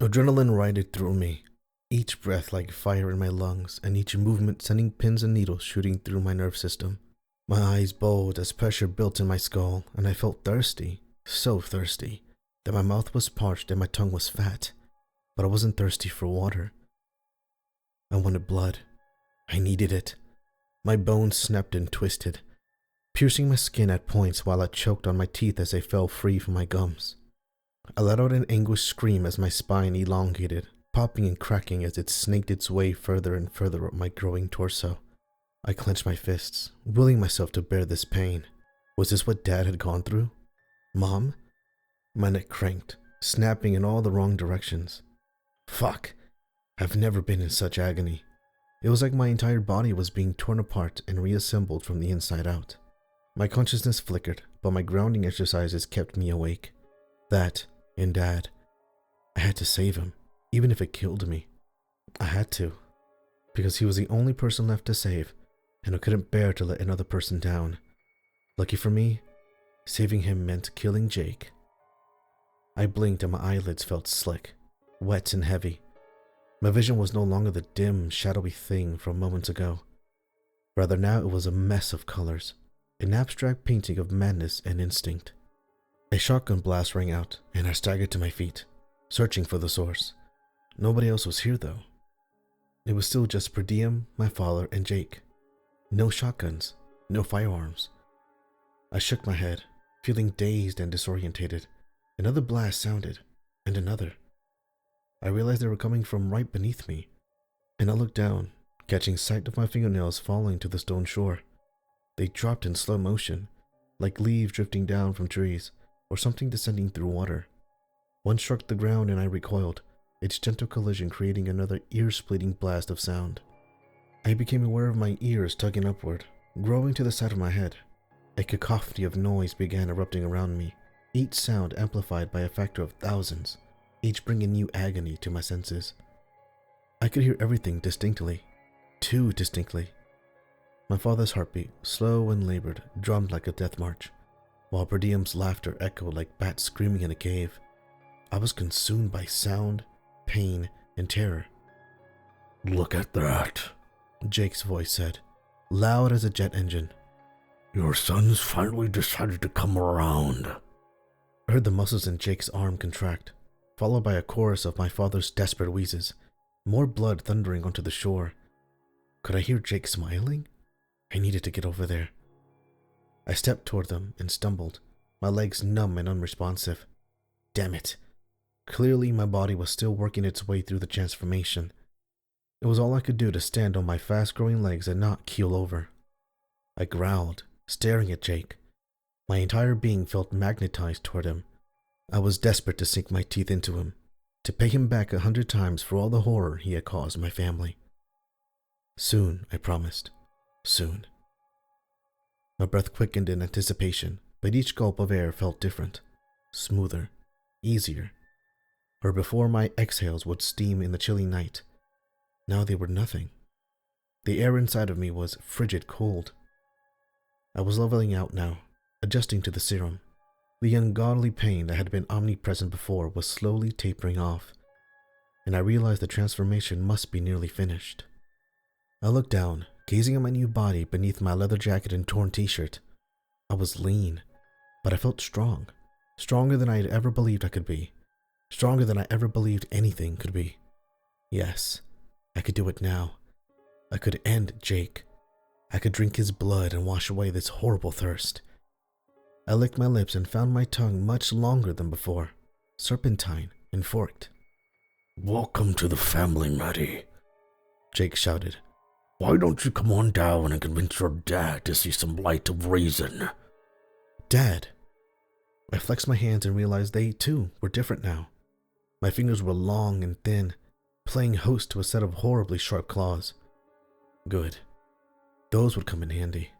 Adrenaline rioted through me, each breath like fire in my lungs, and each movement sending pins and needles shooting through my nerve system. My eyes bulged as pressure built in my skull, and I felt thirsty, so thirsty, that my mouth was parched and my tongue was fat. But I wasn't thirsty for water. I wanted blood. I needed it. My bones snapped and twisted, piercing my skin at points while I choked on my teeth as they fell free from my gums. I let out an anguished scream as my spine elongated, popping and cracking as it snaked its way further and further up my growing torso. I clenched my fists, willing myself to bear this pain. Was this what Dad had gone through? Mom? My neck cranked, snapping in all the wrong directions. Fuck. I've never been in such agony. It was like my entire body was being torn apart and reassembled from the inside out. My consciousness flickered, but my grounding exercises kept me awake. That, and Dad. I had to save him, even if it killed me. I had to, because he was the only person left to save, and I couldn't bear to let another person down. Lucky for me, saving him meant killing Jake. I blinked and my eyelids felt slick, wet and heavy. My vision was no longer the dim, shadowy thing from moments ago. Rather now it was a mess of colors, an abstract painting of madness and instinct. A shotgun blast rang out, and I staggered to my feet, searching for the source. Nobody else was here, though. It was still just Per Diem, my father, and Jake. No shotguns, no firearms. I shook my head, feeling dazed and disorientated. Another blast sounded, and another. I realized they were coming from right beneath me, and I looked down, catching sight of my fingernails falling to the stone shore. They dropped in slow motion, like leaves drifting down from trees, or something descending through water. One struck the ground and I recoiled, its gentle collision creating another ear-splitting blast of sound. I became aware of my ears tugging upward, growing to the side of my head. A cacophony of noise began erupting around me, each sound amplified by a factor of thousands, each bringing new agony to my senses. I could hear everything distinctly, too distinctly. My father's heartbeat, slow and labored, drummed like a death march, while Per Diem's laughter echoed like bats screaming in a cave. I was consumed by sound, pain, and terror. "Look at that," Jake's voice said, loud as a jet engine. "Your son's finally decided to come around." I heard the muscles in Jake's arm contract, followed by a chorus of my father's desperate wheezes, more blood thundering onto the shore. Could I hear Jake smiling? I needed to get over there. I stepped toward them and stumbled, my legs numb and unresponsive. Damn it. Clearly my body was still working its way through the transformation. It was all I could do to stand on my fast-growing legs and not keel over. I growled, staring at Jake. My entire being felt magnetized toward him. I was desperate to sink my teeth into him, to pay him back 100 times for all the horror he had caused my family. Soon, I promised. Soon. My breath quickened in anticipation, but each gulp of air felt different, smoother, easier. Where before my exhales would steam in the chilly night, now they were nothing. The air inside of me was frigid cold. I was leveling out now, adjusting to the serum. The ungodly pain that had been omnipresent before was slowly tapering off, and I realized the transformation must be nearly finished. I looked down, gazing at my new body beneath my leather jacket and torn t-shirt. I was lean, but I felt strong, stronger than I had ever believed I could be, stronger than I ever believed anything could be. Yes, I could do it now. I could end Jake. I could drink his blood and wash away this horrible thirst. I licked my lips and found my tongue much longer than before, serpentine and forked. "Welcome to the family, Maddie," Jake shouted. "Why don't you come on down and convince your dad to see some light of reason?" Dad! I flexed my hands and realized they, too, were different now. My fingers were long and thin, playing host to a set of horribly sharp claws. Good. Those would come in handy.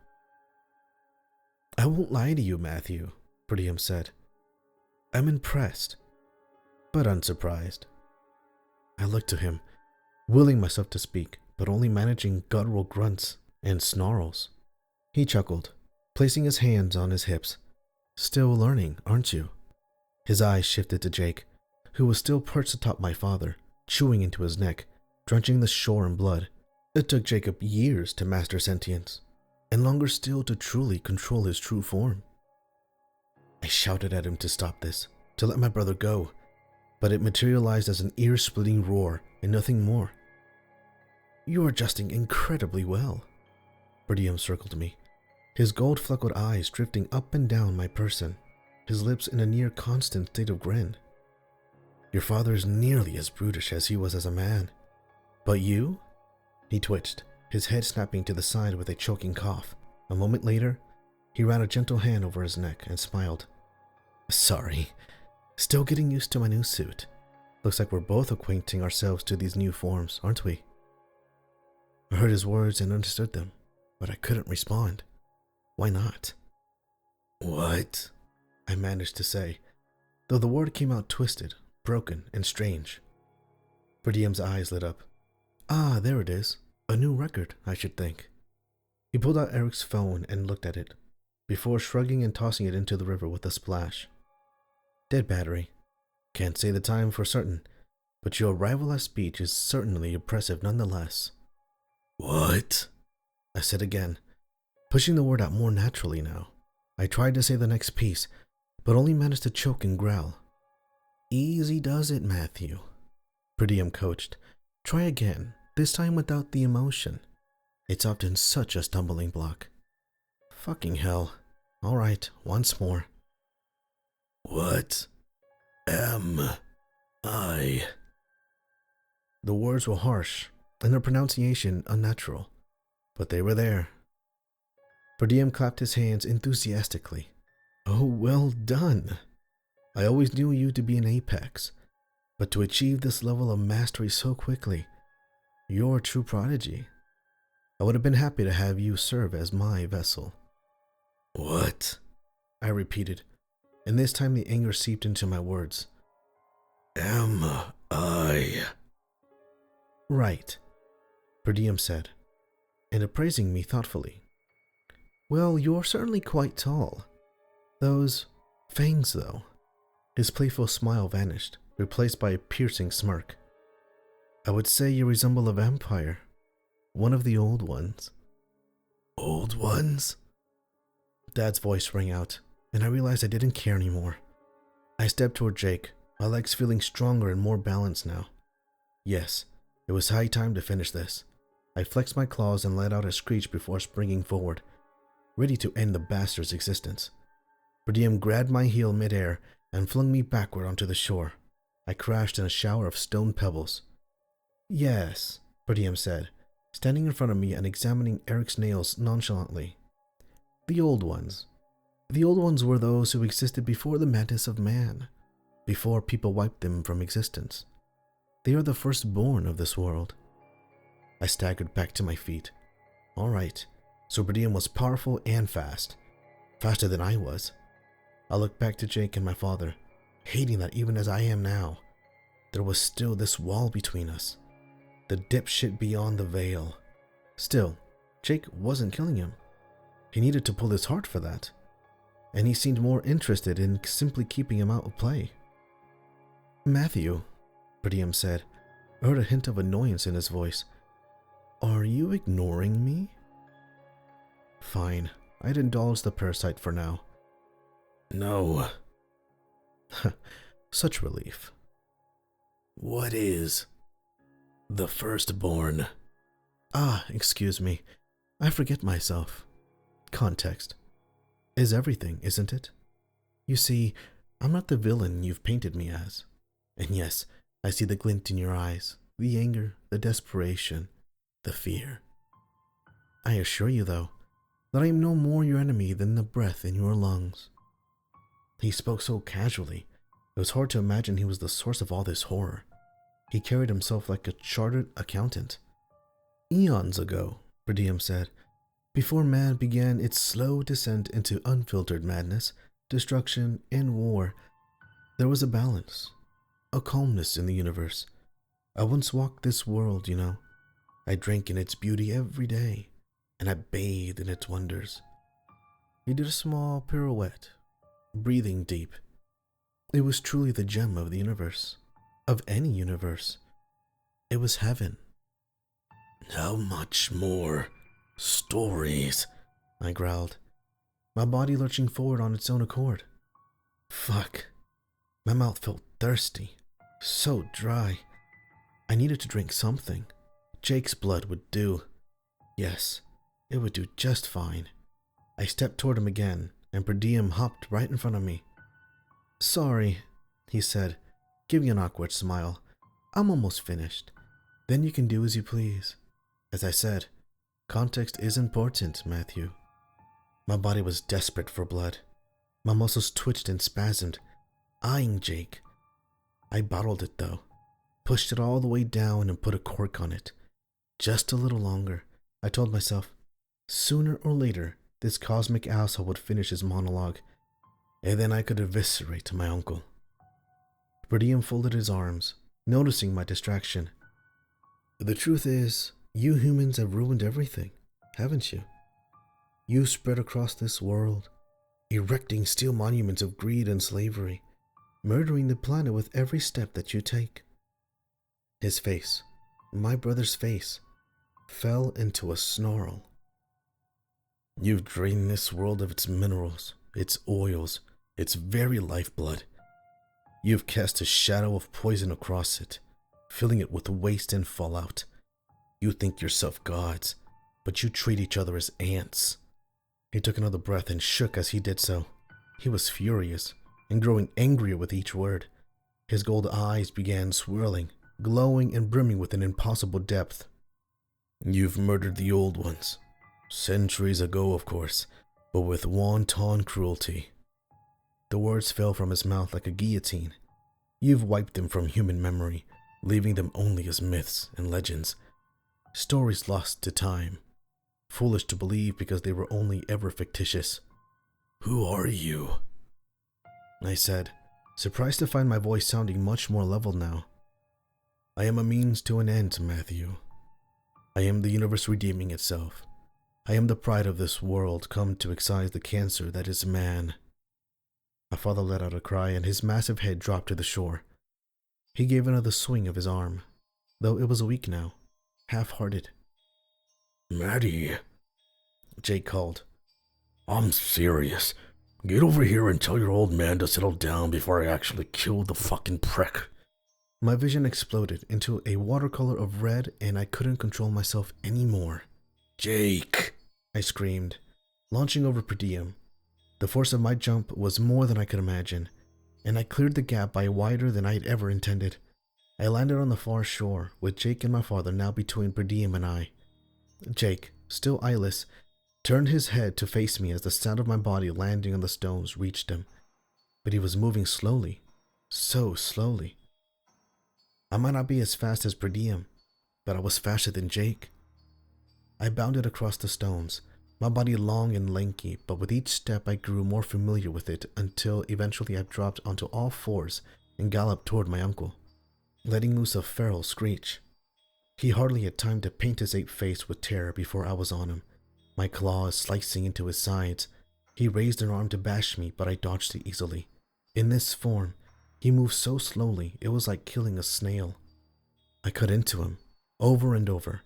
"I won't lie to you, Matthew," Per Diem said. "I'm impressed, but unsurprised." I looked to him, willing myself to speak, but only managing guttural grunts and snarls. He chuckled, placing his hands on his hips. "Still learning, aren't you?" His eyes shifted to Jake, who was still perched atop my father, chewing into his neck, drenching the shore in blood. It took Jacob years to master sentience, and longer still to truly control his true form. I shouted at him to stop this, to let my brother go, but it materialized as an ear-splitting roar and nothing more. "You are adjusting incredibly well." Bertium circled me, his gold-fleckled eyes drifting up and down my person, his lips in a near-constant state of grin. "Your father is nearly as brutish as he was as a man. But you?" He twitched, his head snapping to the side with a choking cough. A moment later, he ran a gentle hand over his neck and smiled. "Sorry. Still getting used to my new suit. Looks like we're both acquainting ourselves to these new forms, aren't we?" I heard his words and understood them, but I couldn't respond. Why not? "What?" I managed to say, though the word came out twisted, broken, and strange. Bertium's eyes lit up. "Ah, there it is. A new record, I should think." He pulled out Eric's phone and looked at it, before shrugging and tossing it into the river with a splash. "Dead battery. Can't say the time for certain, but your arrival at speech is certainly impressive nonetheless." "What?" I said again, pushing the word out more naturally now. I tried to say the next piece, but only managed to choke and growl. "Easy does it, Matthew," Bertium coached. "Try again, this time without the emotion. It's often such a stumbling block." "Fucking hell. All right, once more." "What am I?" The words were harsh, and their pronunciation unnatural, but they were there. Bertium clapped his hands enthusiastically. "Oh, well done. I always knew you to be an apex, but to achieve this level of mastery so quickly, you're a true prodigy. I would have been happy to have you serve as my vessel." "What?" I repeated, and this time the anger seeped into my words. "Am I?" "Right," Bertium said, and appraising me thoughtfully. "Well, you're certainly quite tall. Those fangs, though." His playful smile vanished, replaced by a piercing smirk. "I would say you resemble a vampire. One of the old ones." "Old ones?" Dad's voice rang out, and I realized I didn't care anymore. I stepped toward Jake, my legs feeling stronger and more balanced now. Yes, it was high time to finish this. I flexed my claws and let out a screech before springing forward, ready to end the bastard's existence. Bertium grabbed my heel midair and flung me backward onto the shore. I crashed in a shower of stone pebbles. "Yes," Bertium said, standing in front of me and examining Eric's nails nonchalantly. "The old ones. The old ones were those who existed before the madness of man, before people wiped them from existence. They are the firstborn of this world." I staggered back to my feet. All right, so Bertium was powerful and fast. Faster than I was. I looked back to Jake and my father, hating that even as I am now, there was still this wall between us. The dipshit beyond the veil. Still, Jake wasn't killing him. He needed to pull his heart for that, and he seemed more interested in simply keeping him out of play. "Matthew," Bertium said. I heard a hint of annoyance in his voice. "Are you ignoring me?" Fine, I'd indulge the parasite for now. "No." Such relief. "What is the firstborn?" "Ah, excuse me. I forget myself. Context is everything, isn't it? You see, I'm not the villain you've painted me as. And yes, I see the glint in your eyes, the anger, the desperation, the fear. I assure you, though, that I am no more your enemy than the breath in your lungs." He spoke so casually, it was hard to imagine he was the source of all this horror. He carried himself like a chartered accountant. "Eons ago," Bertium said, "before man began its slow descent into unfiltered madness, destruction, and war, there was a balance, a calmness in the universe. I once walked this world, you know. I drank in its beauty every day, and I bathed in its wonders." He did a small pirouette, breathing deep. It was truly the gem of the universe, of any universe. It was heaven. How much more stories? I growled, my body lurching forward on its own accord. Fuck. My mouth felt thirsty, so dry. I needed to drink something. Jake's blood would do. Yes, it would do just fine. I stepped toward him again, and Per Diem hopped right in front of me. Sorry, he said, giving an awkward smile. I'm almost finished. Then you can do as you please. As I said, context is important, Matthew. My body was desperate for blood. My muscles twitched and spasmed, eyeing Jake. I bottled it though, pushed it all the way down and put a cork on it. Just a little longer, I told myself. Sooner or later, this cosmic asshole would finish his monologue, and then I could eviscerate my uncle. Per Diem folded his arms, noticing my distraction. The truth is, you humans have ruined everything, haven't you? You spread across this world, erecting steel monuments of greed and slavery, murdering the planet with every step that you take. His face, my brother's face, fell into a snarl. You've drained this world of its minerals, its oils, its very lifeblood. You've cast a shadow of poison across it, filling it with waste and fallout. You think yourself gods, but you treat each other as ants. He took another breath and shook as he did so. He was furious and growing angrier with each word. His gold eyes began swirling, glowing and brimming with an impossible depth. You've murdered the old ones. Centuries ago, of course, but with wanton cruelty. The words fell from his mouth like a guillotine. You've wiped them from human memory, leaving them only as myths and legends. Stories lost to time. Foolish to believe because they were only ever fictitious. Who are you? I said, surprised to find my voice sounding much more level now. I am a means to an end, Matthew. I am the universe redeeming itself. I am the pride of this world come to excise the cancer that is man. My father let out a cry and his massive head dropped to the shore. He gave another swing of his arm, though it was weak now, half-hearted. Maddie, Jake called. I'm serious. Get over here and tell your old man to settle down before I actually kill the fucking prick. My vision exploded into a watercolor of red and I couldn't control myself anymore. Jake, I screamed, launching over Per Diem. The force of my jump was more than I could imagine, and I cleared the gap by wider than I had ever intended. I landed on the far shore, with Jake and my father now between Per Diem and I. Jake, still eyeless, turned his head to face me as the sound of my body landing on the stones reached him. But he was moving slowly, so slowly. I might not be as fast as Per Diem, but I was faster than Jake. I bounded across the stones, my body long and lanky, but with each step I grew more familiar with it until eventually I dropped onto all fours and galloped toward my uncle, letting loose a feral screech. He hardly had time to paint his ape face with terror before I was on him, my claws slicing into his sides. He raised an arm to bash me, but I dodged it easily. In this form, he moved so slowly it was like killing a snail. I cut into him, over and over.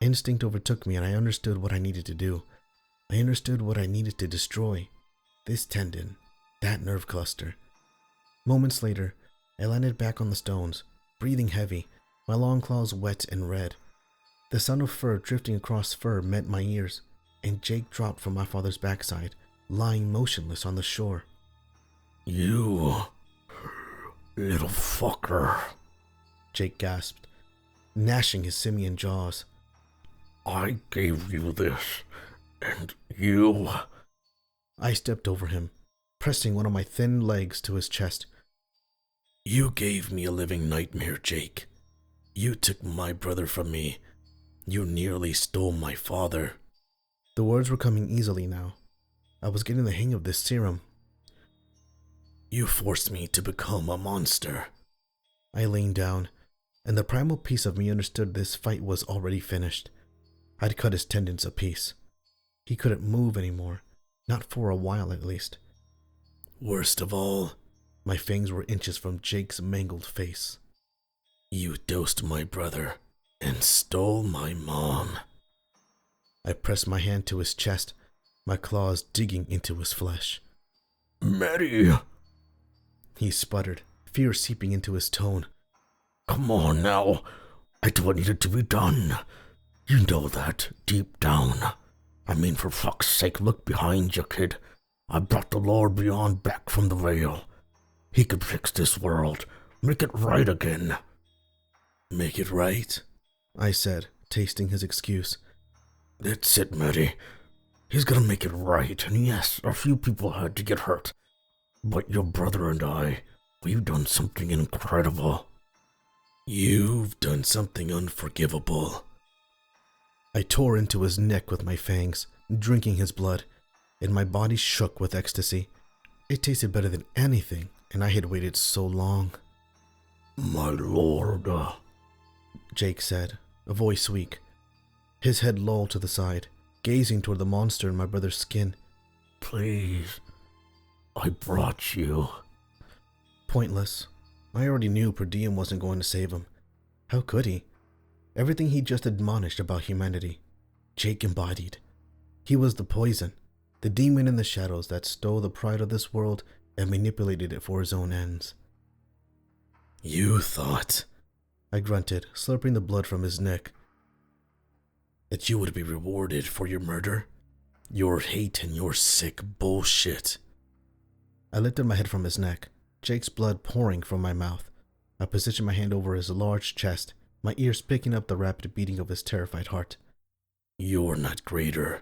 Instinct overtook me and I understood what I needed to do. I understood what I needed to destroy. This tendon, that nerve cluster. Moments later, I landed back on the stones, breathing heavy, my long claws wet and red. The sound of fur drifting across fur met my ears, and Jake dropped from my father's backside, lying motionless on the shore. You little fucker, Jake gasped, gnashing his simian jaws. I gave you this, and you... I stepped over him, pressing one of my thin legs to his chest. You gave me a living nightmare, Jake. You took my brother from me. You nearly stole my father. The words were coming easily now. I was getting the hang of this serum. You forced me to become a monster. I leaned down, and the primal piece of me understood this fight was already finished. I'd cut his tendons a piece. He couldn't move anymore, not for a while at least. Worst of all, my fangs were inches from Jake's mangled face. You dosed my brother and stole my mom. I pressed my hand to his chest, my claws digging into his flesh. Mary, He sputtered, fear seeping into his tone. come on now. I do what needed to be done. You know that, deep down. I mean, for fuck's sake, look behind you, kid. I brought the Lord Beyond back from the veil. He could fix this world, make it right again. Make it right? I said, tasting his excuse. That's it, Matty. He's gonna make it right, and yes, a few people had to get hurt. But your brother and I, we've done something incredible. You've done something unforgivable. I tore into his neck with my fangs, drinking his blood, and my body shook with ecstasy. It tasted better than anything, and I had waited so long. My lord, Jake said, a voice weak. His head lolled to the side, gazing toward the monster in my brother's skin. Please, I brought you. Pointless. I already knew Per Diem wasn't going to save him. How could he? Everything he just admonished about humanity, Jake embodied. He was the poison, the demon in the shadows that stole the pride of this world and manipulated it for his own ends. You thought, I grunted, slurping the blood from his neck, that you would be rewarded for your murder, your hate, and your sick bullshit. I lifted my head from his neck, Jake's blood pouring from my mouth. I positioned my hand over his large chest, my ears picking up the rapid beating of his terrified heart. You're not greater.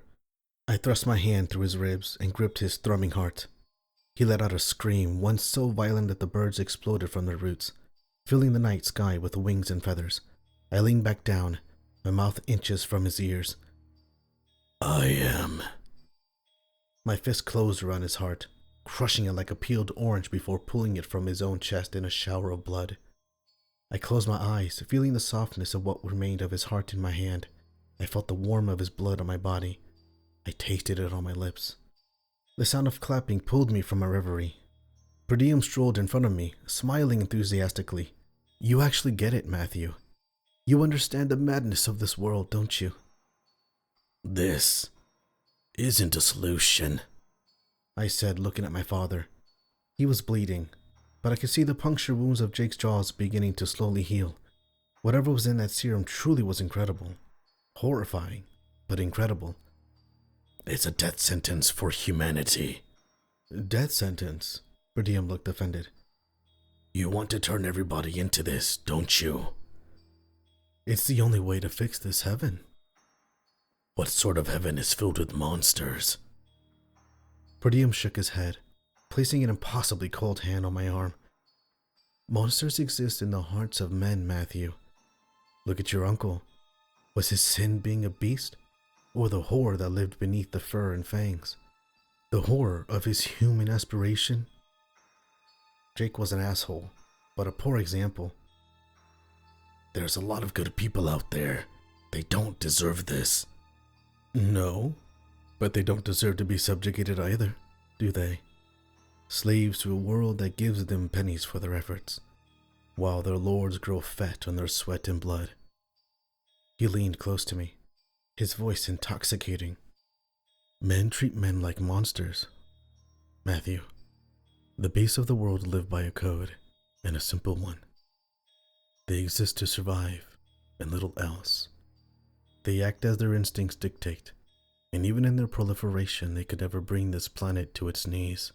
I thrust my hand through his ribs and gripped his thrumming heart. He let out a scream, one so violent that the birds exploded from their roots, filling the night sky with wings and feathers. I leaned back down, my mouth inches from his ears. I am. My fist closed around his heart, crushing it like a peeled orange before pulling it from his own chest in a shower of blood. I closed my eyes, feeling the softness of what remained of his heart in my hand. I felt the warmth of his blood on my body. I tasted it on my lips. The sound of clapping pulled me from my reverie. Per Diem strolled in front of me, smiling enthusiastically. You actually get it, Matthew. You understand the madness of this world, don't you? This isn't a solution, I said, looking at my father. He was bleeding, but I could see the puncture wounds of Jake's jaws beginning to slowly heal. Whatever was in that serum truly was incredible. Horrifying, but incredible. It's a death sentence for humanity. Death sentence? Per Diem looked offended. You want to turn everybody into this, don't you? It's the only way to fix this heaven. What sort of heaven is filled with monsters? Per Diem shook his head, placing an impossibly cold hand on my arm. Monsters exist in the hearts of men, Matthew. Look at your uncle. Was his sin being a beast, or the horror that lived beneath the fur and fangs? The horror of his human aspiration? Jake was an asshole, but a poor example. There's a lot of good people out there. They don't deserve this. No, but they don't deserve to be subjugated either, do they? Slaves to a world that gives them pennies for their efforts, while their lords grow fat on their sweat and blood. He leaned close to me, his voice intoxicating. Men treat men like monsters. Matthew, the beasts of the world live by a code, and a simple one. They exist to survive, and little else. They act as their instincts dictate, and even in their proliferation, they could never bring this planet to its knees.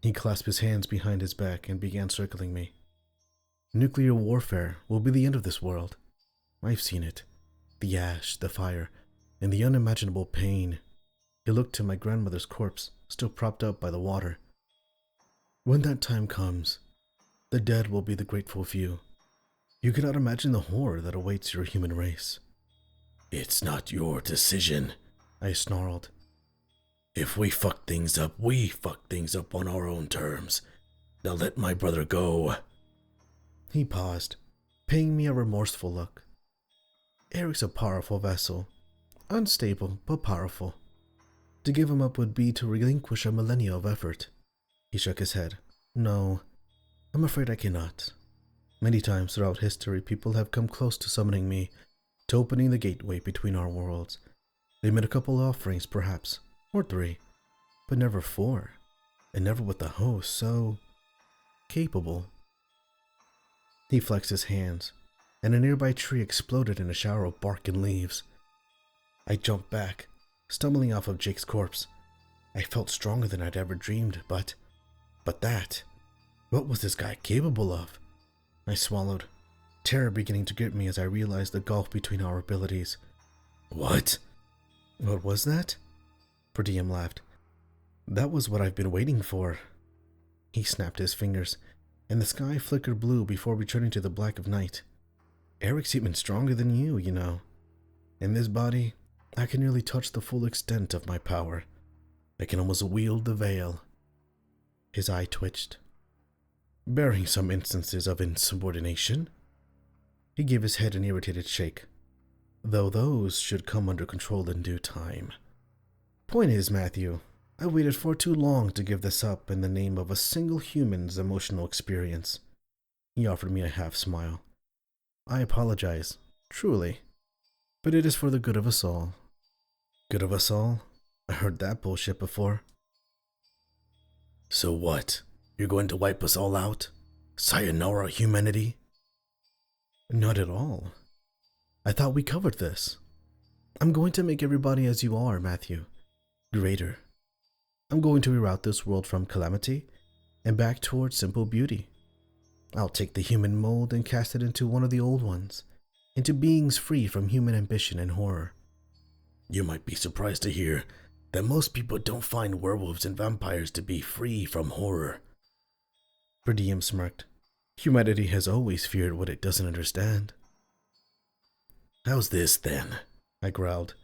He clasped his hands behind his back and began circling me. Nuclear warfare will be the end of this world. I've seen it. The ash, the fire, and the unimaginable pain. He looked to my grandmother's corpse, still propped up by the water. When that time comes, the dead will be the grateful few. You cannot imagine the horror that awaits your human race. It's not your decision, I snarled. If we fuck things up, we fuck things up on our own terms. Now let my brother go. He paused, paying me a remorseful look. Eric's a powerful vessel. Unstable, but powerful. To give him up would be to relinquish a millennia of effort. He shook his head. No, I'm afraid I cannot. Many times throughout history, people have come close to summoning me, to opening the gateway between our worlds. They made a couple offerings, perhaps, or 3, but never 4, and never with a host so capable. He flexed his hands, and a nearby tree exploded in a shower of bark and leaves. I jumped back, stumbling off of Jake's corpse. I felt stronger than I'd ever dreamed, but what was this guy capable of? I swallowed, terror beginning to grip me as I realized the gulf between our abilities. What? What was that? Per Diem laughed. That was what I've been waiting for. He snapped his fingers, and the sky flickered blue before returning to the black of night. Eric's even stronger than you know. In this body, I can nearly touch the full extent of my power. I can almost wield the veil. His eye twitched, bearing some instances of insubordination. He gave his head an irritated shake, though those should come under control in due time. Point is, Matthew, I waited for too long to give this up in the name of a single human's emotional experience. He offered me a half smile. I apologize, truly, but it is for the good of us all. Good of us all? I heard that bullshit before. So what? You're going to wipe us all out? Sayonara, humanity? Not at all. I thought we covered this. I'm going to make everybody as you are, Matthew. Greater. I'm going to reroute this world from calamity and back towards simple beauty. I'll take the human mold and cast it into one of the old ones, into beings free from human ambition and horror. You might be surprised to hear that most people don't find werewolves and vampires to be free from horror. Per Diem smirked. Humanity has always feared what it doesn't understand. How's this, then? I growled.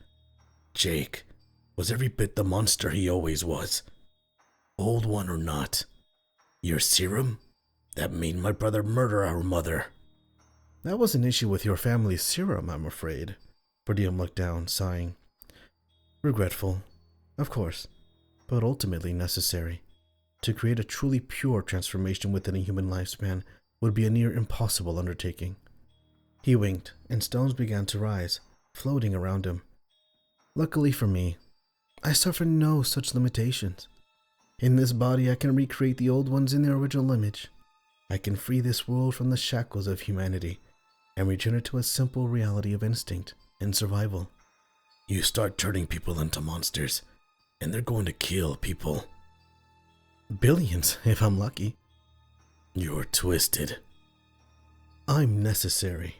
Jake was every bit the monster he always was. Old one or not. Your serum? That made my brother murder our mother. That was an issue with your family's serum, I'm afraid. Per Diem looked down, sighing. Regretful, of course, but ultimately necessary. To create a truly pure transformation within a human lifespan would be a near impossible undertaking. He winked, and stones began to rise, floating around him. Luckily for me, I suffer no such limitations. In this body, I can recreate the old ones in their original image. I can free this world from the shackles of humanity and return it to a simple reality of instinct and survival. You start turning people into monsters, and they're going to kill people. Billions, if I'm lucky. You're twisted. I'm necessary.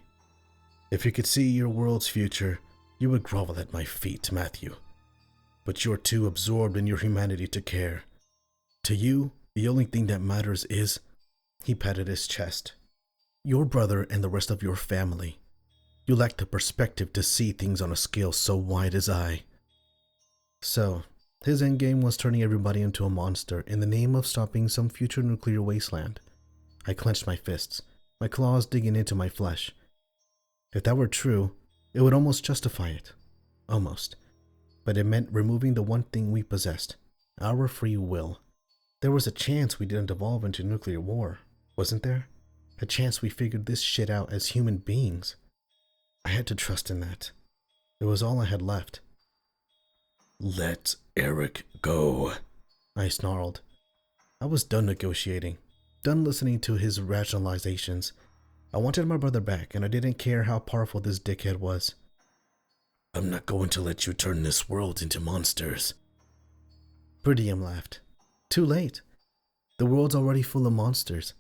If you could see your world's future, you would grovel at my feet, Matthew. But you're too absorbed in your humanity to care. To you, the only thing that matters is, he patted his chest, your brother and the rest of your family. You lack the perspective to see things on a scale so wide as I. So, his endgame was turning everybody into a monster in the name of stopping some future nuclear wasteland. I clenched my fists, my claws digging into my flesh. If that were true, it would almost justify it. Almost. But it meant removing the one thing we possessed, our free will. There was a chance we didn't evolve into nuclear war, wasn't there? A chance we figured this shit out as human beings. I had to trust in that. It was all I had left. Let Eric go, I snarled. I was done negotiating, done listening to his rationalizations. I wanted my brother back, and I didn't care how powerful this dickhead was. I'm not going to let you turn this world into monsters. Per Diem laughed. Too late. The world's already full of monsters.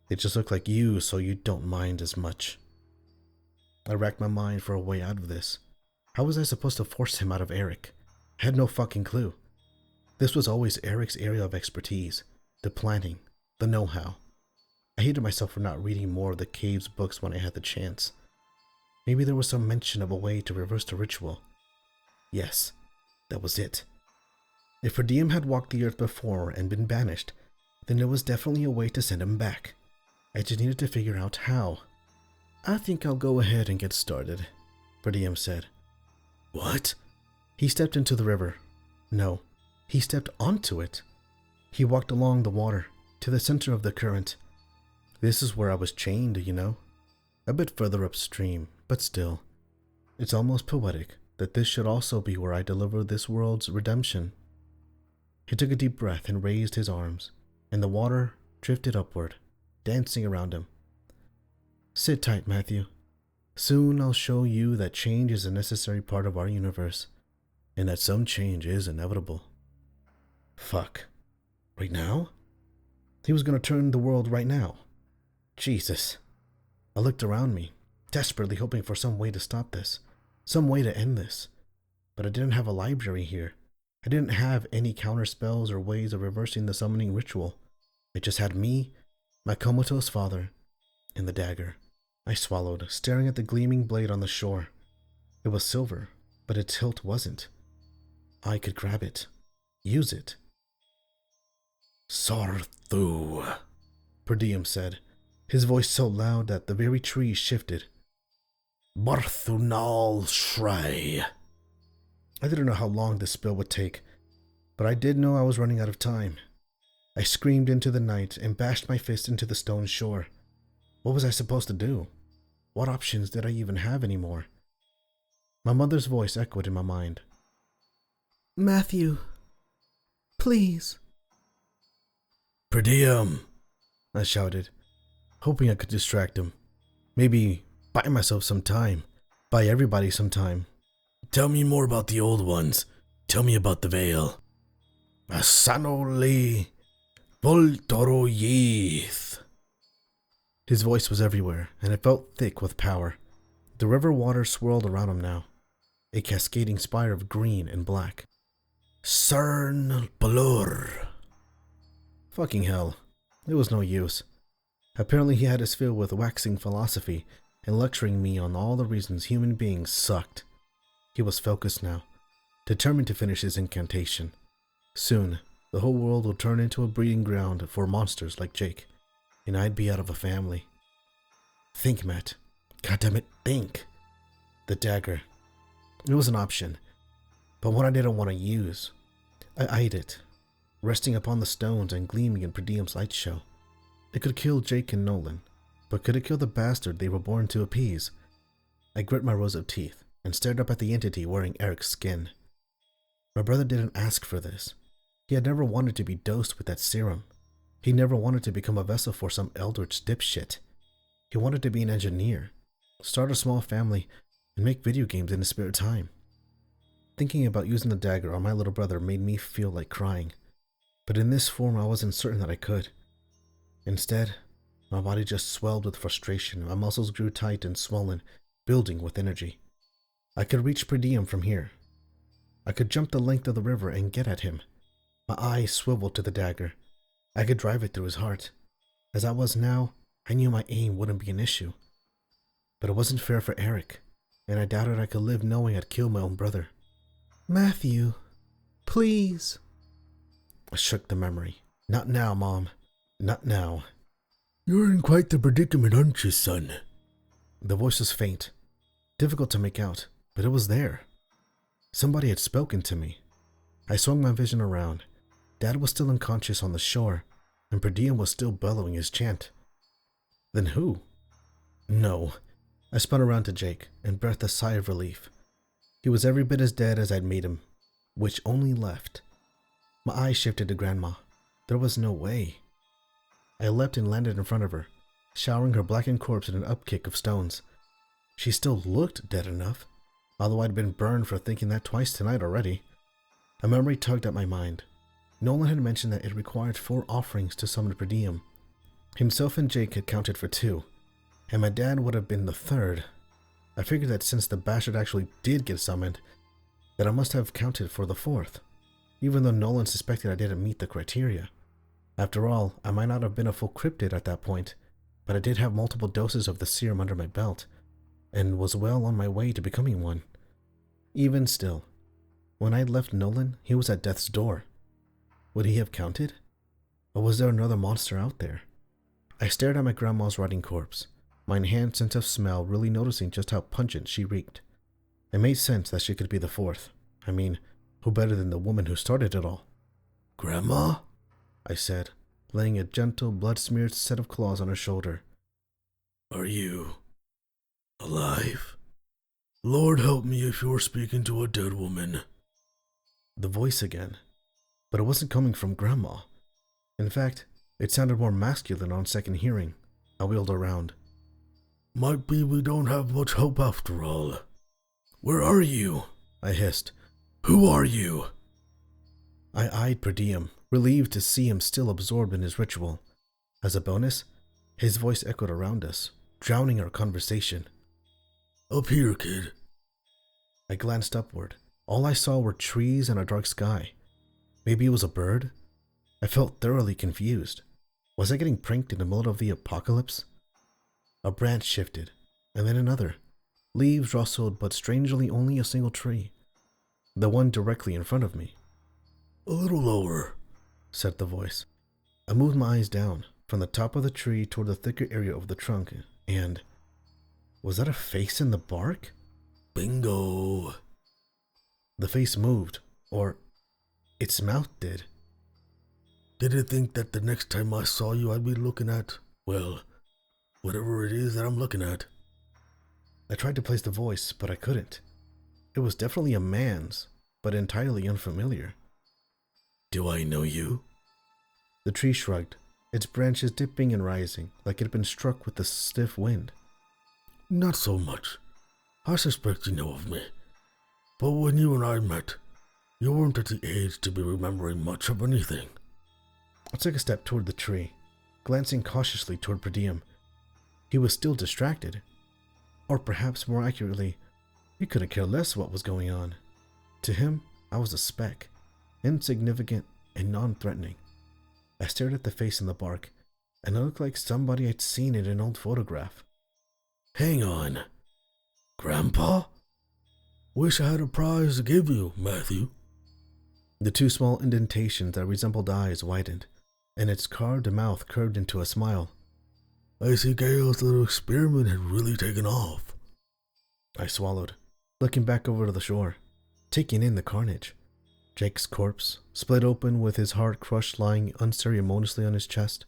They just look like you, so you don't mind as much. I racked my mind for a way out of this. How was I supposed to force him out of Eric? I had no fucking clue. This was always Eric's area of expertise, the planning, the know-how. I hated myself for not reading more of the cave's books when I had the chance. Maybe there was some mention of a way to reverse the ritual. Yes, that was it. If Per Diem had walked the earth before and been banished, then there was definitely a way to send him back. I just needed to figure out how. I think I'll go ahead and get started, Per Diem said. What? He stepped into the river. No, he stepped onto it. He walked along the water, to the center of the current. This is where I was chained, you know? A bit further upstream, but still. It's almost poetic that this should also be where I deliver this world's redemption. He took a deep breath and raised his arms, and the water drifted upward, dancing around him. Sit tight, Matthew. Soon I'll show you that change is a necessary part of our universe, and that some change is inevitable. Fuck. Right now? He was gonna turn the world right now. Jesus. I looked around me, desperately hoping for some way to stop this, some way to end this. But I didn't have a library here. I didn't have any counter spells or ways of reversing the summoning ritual. It just had me, my comatose father, and the dagger. I swallowed, staring at the gleaming blade on the shore. It was silver, but its hilt wasn't. I could grab it, use it. Sarthu, Per Diem said, his voice so loud that the very trees shifted. Barthunal Shrey. I didn't know how long this spell would take, but I did know I was running out of time. I screamed into the night and bashed my fist into the stone shore. What was I supposed to do? What options did I even have anymore? My mother's voice echoed in my mind. Matthew, please. Per Diem, I shouted, hoping I could distract him. Maybe buy myself some time. Buy everybody some time. Tell me more about the old ones. Tell me about the veil. Asanoli Voltoroyith. His voice was everywhere, and it felt thick with power. The river water swirled around him now, a cascading spire of green and black. Cern Blur. Fucking hell. It was no use. Apparently he had his fill with waxing philosophy and lecturing me on all the reasons human beings sucked. He was focused now, determined to finish his incantation. Soon, the whole world would turn into a breeding ground for monsters like Jake, and I'd be out of a family. Think, Matt. Goddammit, think. The dagger. It was an option, but one I didn't want to use. I eyed it, resting upon the stones and gleaming in Per Diem's light show. It could kill Jake and Nolan, but could it kill the bastard they were born to appease? I grit my rows of teeth and stared up at the entity wearing Eric's skin. My brother didn't ask for this. He had never wanted to be dosed with that serum. He never wanted to become a vessel for some eldritch dipshit. He wanted to be an engineer, start a small family, and make video games in his spare time. Thinking about using the dagger on my little brother made me feel like crying, but in this form I wasn't certain that I could. Instead, my body just swelled with frustration, my muscles grew tight and swollen, building with energy. I could reach Per Diem from here. I could jump the length of the river and get at him. My eyes swiveled to the dagger. I could drive it through his heart. As I was now, I knew my aim wouldn't be an issue. But it wasn't fair for Eric, and I doubted I could live knowing I'd killed my own brother. Matthew, please. I shook the memory. Not now, Mom. Not now. You're in quite the predicament, aren't you, son? The voice was faint, difficult to make out, but it was there. Somebody had spoken to me. I swung my vision around. Dad was still unconscious on the shore, and Per Diem was still bellowing his chant. Then who? No. I spun around to Jake and breathed a sigh of relief. He was every bit as dead as I'd made him, which only left. My eyes shifted to Grandma. There was no way. I leapt and landed in front of her, showering her blackened corpse in an upkick of stones. She still looked dead enough, although I'd been burned for thinking that twice tonight already. A memory tugged at my mind. Nolan had mentioned that it required 4 offerings to summon Per Diem. Himself and Jake had counted for 2, and my dad would have been the 3rd. I figured that since the bastard actually did get summoned, that I must have counted for the 4th, even though Nolan suspected I didn't meet the criteria. After all, I might not have been a full cryptid at that point, but I did have multiple doses of the serum under my belt, and was well on my way to becoming one. Even still, when I left Nolan, he was at death's door. Would he have counted? Or was there another monster out there? I stared at my grandma's rotting corpse, my enhanced sense of smell really noticing just how pungent she reeked. It made sense that she could be the 4th. I mean, who better than the woman who started it all? Grandma? I said, laying a gentle, blood-smeared set of claws on her shoulder. Are you alive? Lord help me if you're speaking to a dead woman. The voice again, but it wasn't coming from Grandma. In fact, it sounded more masculine on second hearing. I wheeled around. Might be we don't have much hope after all. Where are you? I hissed. Who are you? I eyed Per Diem, relieved to see him still absorbed in his ritual. As a bonus, his voice echoed around us, drowning our conversation. Up here, kid. I glanced upward. All I saw were trees and a dark sky. Maybe it was a bird? I felt thoroughly confused. Was I getting pranked in the middle of the apocalypse? A branch shifted, and then another. Leaves rustled, but strangely only a single tree. The one directly in front of me. A little lower, said the voice. I moved my eyes down, from the top of the tree toward the thicker area of the trunk, and... was that a face in the bark? Bingo. The face moved, or its mouth did. Did it think that the next time I saw you I'd be looking at, well, whatever it is that I'm looking at? I tried to place the voice, but I couldn't. It was definitely a man's, but entirely unfamiliar. Do I know you? The tree shrugged, its branches dipping and rising like it had been struck with a stiff wind. Not so much. I suspect you know of me. But when you and I met, you weren't at the age to be remembering much of anything. I took a step toward the tree, glancing cautiously toward Per Diem. He was still distracted. Or perhaps more accurately, he couldn't care less what was going on. To him, I was a speck, insignificant and non-threatening. I stared at the face in the bark, and it looked like somebody I'd seen in an old photograph. Hang on. Grandpa? Wish I had a prize to give you, Matthew. The two small indentations that resembled eyes widened, and its carved mouth curved into a smile. I see Gail's little experiment had really taken off. I swallowed, looking back over to the shore, taking in the carnage. Jake's corpse, split open with his heart crushed lying unceremoniously on his chest.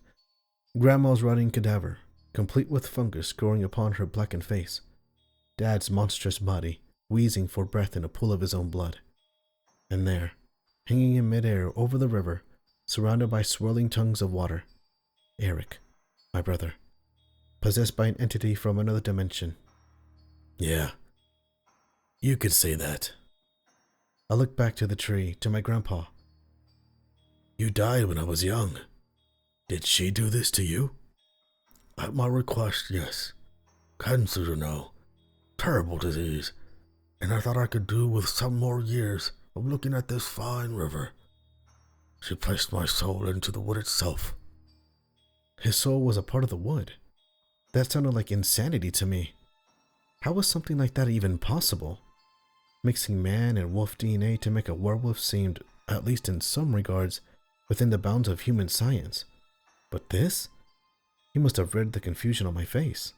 Grandma's rotting cadaver, complete with fungus growing upon her blackened face. Dad's monstrous body, wheezing for breath in a pool of his own blood. And there, hanging in midair over the river, surrounded by swirling tongues of water, Eric, my brother, possessed by an entity from another dimension. Yeah, you could say that. I looked back to the tree, to my grandpa. You died when I was young. Did she do this to you? At my request, yes. Cancer, you know. Terrible disease. And I thought I could do with some more years of looking at this fine river. She placed my soul into the wood itself. His soul was a part of the wood. That sounded like insanity to me. How was something like that even possible? Mixing man and wolf DNA to make a werewolf seemed, at least in some regards, within the bounds of human science. But this? He must have read the confusion on my face.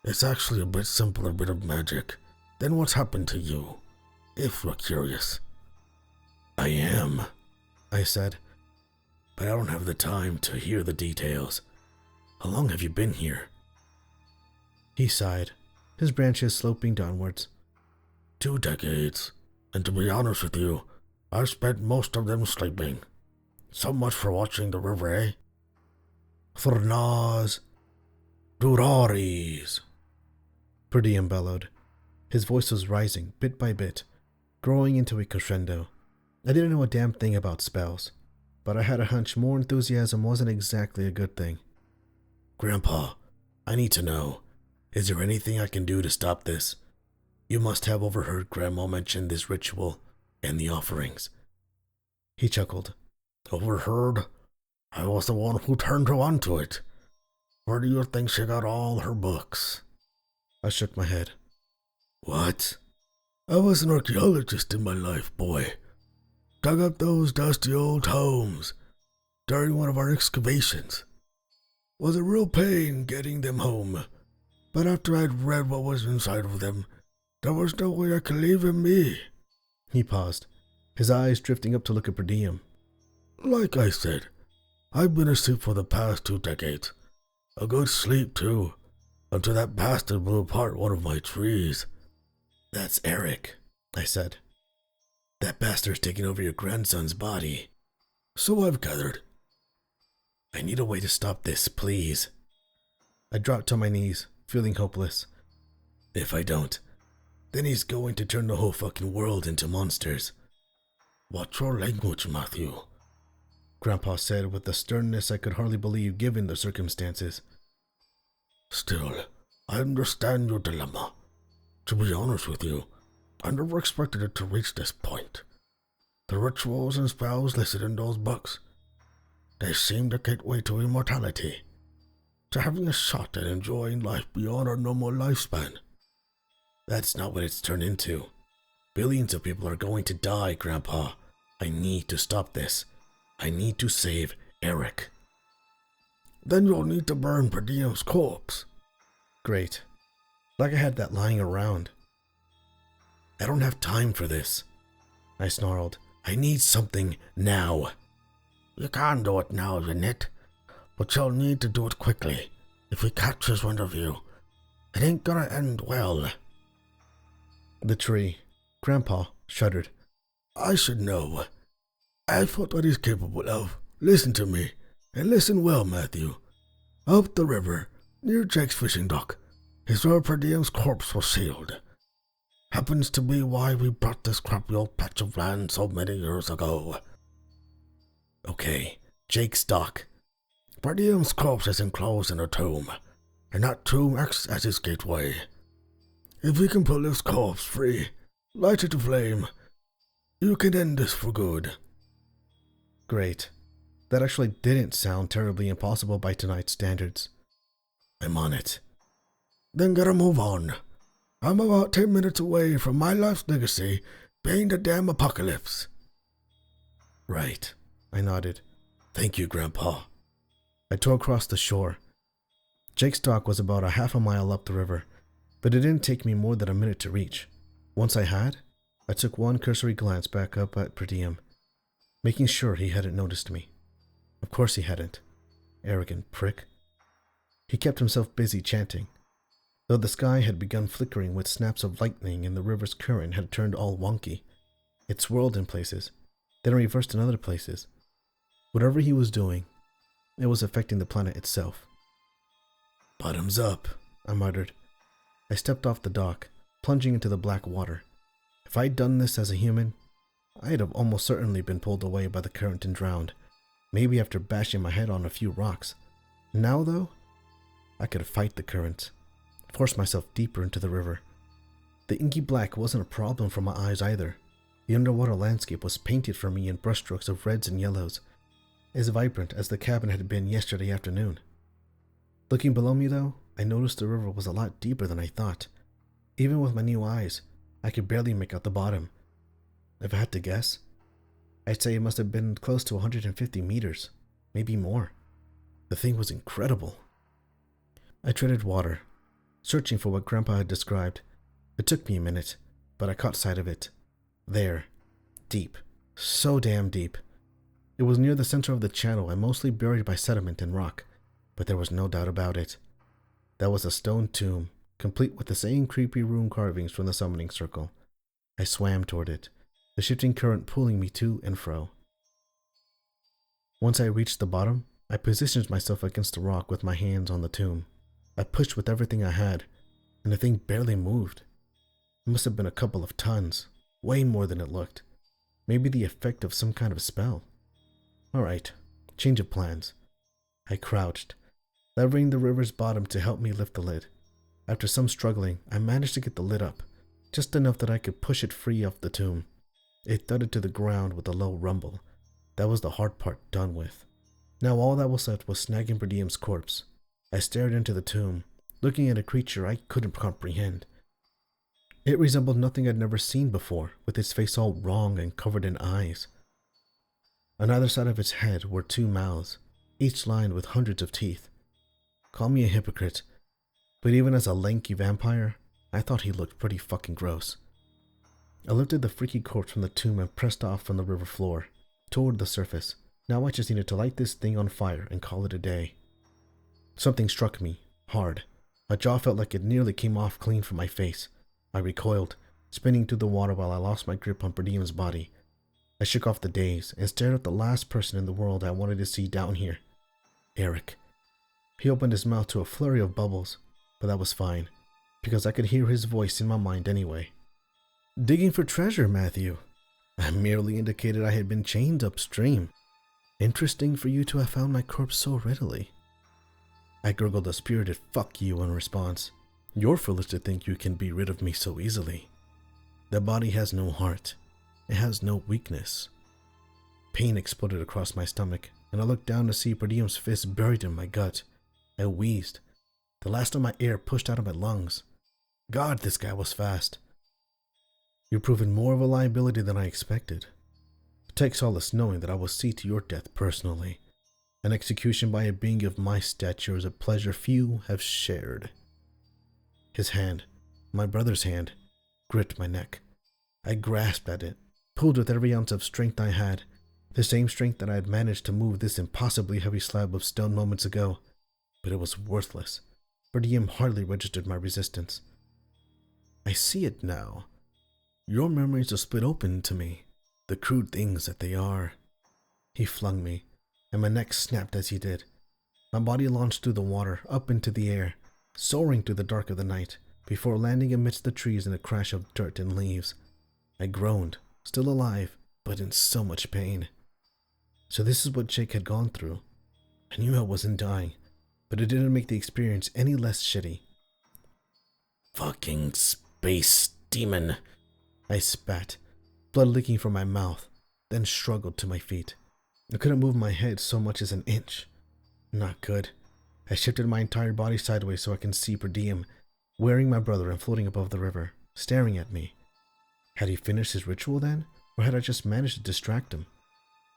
It's actually a bit simpler bit of magic than what's happened to you, if you're curious. I am, I said, but I don't have the time to hear the details. How long have you been here? He sighed, his branches sloping downwards. 2 decades, and to be honest with you, I've spent most of them sleeping. So much for watching the river, eh? Thurnas, Duraris. Per Diem bellowed. His voice was rising, bit by bit, growing into a crescendo. I didn't know a damn thing about spells, but I had a hunch more enthusiasm wasn't exactly a good thing. Grandpa, I need to know, is there anything I can do to stop this? You must have overheard Grandma mention this ritual and the offerings. He chuckled. Overheard? I was the one who turned her onto it. Where do you think she got all her books? I shook my head. What? I was an archaeologist in my life, boy. Dug up those dusty old tomes during one of our excavations. Was a real pain getting them home, but after I'd read what was inside of them, there was no way I could leave him be. He paused, his eyes drifting up to look at Per Diem. Like I said, I've been asleep for the past 2 decades. A good sleep, too, until that bastard blew apart one of my trees. That's Eric, I said. That bastard's taking over your grandson's body. So I've gathered. I need a way to stop this, please. I dropped to my knees, feeling hopeless. If I don't, then he's going to turn the whole fucking world into monsters. Watch your language, Matthew, Grandpa said with a sternness I could hardly believe given the circumstances. Still, I understand your dilemma. To be honest with you, I never expected it to reach this point. The rituals and spells listed in those books, they seem the gateway to immortality, to having a shot at enjoying life beyond our normal lifespan. That's not what it's turned into. Billions of people are going to die, Grandpa. I need to stop this. I need to save Eric. Then you'll need to burn Per Diem's corpse. Great. Like I had that lying around. I don't have time for this, I snarled. I need something now. You can do it now, Jeanette, but you'll need to do it quickly. If he catches wind of you, it ain't gonna end well. The tree. Grandpa shuddered. I should know. I thought what he's capable of. Listen to me, and listen well, Matthew. Up the river, near Jake's fishing dock, is where Per Diem's corpse was sealed. Happens to be why we brought this crappy old patch of land so many years ago. Okay, Jake's dock. Per Diem's corpse is enclosed in a tomb, and that tomb acts as his gateway. If we can pull his corpse free, light it to flame, you can end this for good. Great. That actually didn't sound terribly impossible by tonight's standards. I'm on it. Then gotta move on. I'm about 10 minutes away from my life's legacy being the damn apocalypse. Right, I nodded. Thank you, Grandpa. I tore across the shore. Jake's dock was about a half a mile up the river, but it didn't take me more than a minute to reach. Once I had, I took one cursory glance back up at Per Diem, making sure he hadn't noticed me. Of course he hadn't. Arrogant prick. He kept himself busy chanting, though the sky had begun flickering with snaps of lightning and the river's current had turned all wonky. It swirled in places, then reversed in other places. Whatever he was doing, it was affecting the planet itself. Bottoms up, I muttered. I stepped off the dock, plunging into the black water. If I'd done this as a human, I'd have almost certainly been pulled away by the current and drowned, maybe after bashing my head on a few rocks. Now, though, I could fight the current, force myself deeper into the river. The inky black wasn't a problem for my eyes either. The underwater landscape was painted for me in brushstrokes of reds and yellows, as vibrant as the cabin had been yesterday afternoon. Looking below me, though, I noticed the river was a lot deeper than I thought. Even with my new eyes, I could barely make out the bottom. If I had to guess, I'd say it must have been close to 150 meters, maybe more. The thing was incredible. I treaded water, searching for what Grandpa had described. It took me a minute, but I caught sight of it. There, deep, so damn deep. It was near the center of the channel and mostly buried by sediment and rock, but there was no doubt about it. That was a stone tomb, complete with the same creepy rune carvings from the summoning circle. I swam toward it, the shifting current pulling me to and fro. Once I reached the bottom, I positioned myself against the rock with my hands on the tomb. I pushed with everything I had, and the thing barely moved. It must have been a couple of tons, way more than it looked. Maybe the effect of some kind of spell. Alright, change of plans. I crouched, levering the river's bottom to help me lift the lid. After some struggling, I managed to get the lid up, just enough that I could push it free off the tomb. It thudded to the ground with a low rumble. That was the hard part done with. Now all that was left was snagging Per Diem's corpse. I stared into the tomb, looking at a creature I couldn't comprehend. It resembled nothing I'd never seen before, with its face all wrong and covered in eyes. On either side of its head were 2 mouths, each lined with hundreds of teeth. Call me a hypocrite, but even as a lanky vampire, I thought he looked pretty fucking gross. I lifted the freaky corpse from the tomb and pressed off from the river floor, toward the surface. Now I just needed to light this thing on fire and call it a day. Something struck me, hard. My jaw felt like it nearly came off clean from my face. I recoiled, spinning through the water while I lost my grip on Per Diem's body. I shook off the daze and stared at the last person in the world I wanted to see down here. Eric. He opened his mouth to a flurry of bubbles, but that was fine, because I could hear his voice in my mind anyway. Digging for treasure, Matthew. I merely indicated I had been chained upstream. Interesting for you to have found my corpse so readily. I gurgled a spirited fuck you in response. You're foolish to think you can be rid of me so easily. The body has no heart. It has no weakness. Pain exploded across my stomach, and I looked down to see Per Diem's fist buried in my gut. I wheezed. The last of my air pushed out of my lungs. God, this guy was fast. You've proven more of a liability than I expected. Take solace knowing that I will see to your death personally. An execution by a being of my stature is a pleasure few have shared. His hand, my brother's hand, gripped my neck. I grasped at it, pulled with every ounce of strength I had, the same strength that I had managed to move this impossibly heavy slab of stone moments ago. But it was worthless. Per Diem hardly registered my resistance. I see it now. Your memories are split open to me, the crude things that they are. He flung me, and my neck snapped as he did. My body launched through the water, up into the air, soaring through the dark of the night, before landing amidst the trees in a crash of dirt and leaves. I groaned, still alive, but in so much pain. So this is what Jake had gone through. I knew I wasn't dying, but it didn't make the experience any less shitty. Fucking space demon. I spat, blood leaking from my mouth, then struggled to my feet. I couldn't move my head so much as an inch. Not good. I shifted my entire body sideways so I can see Per Diem, wearing my brother and floating above the river, staring at me. Had he finished his ritual then, or had I just managed to distract him?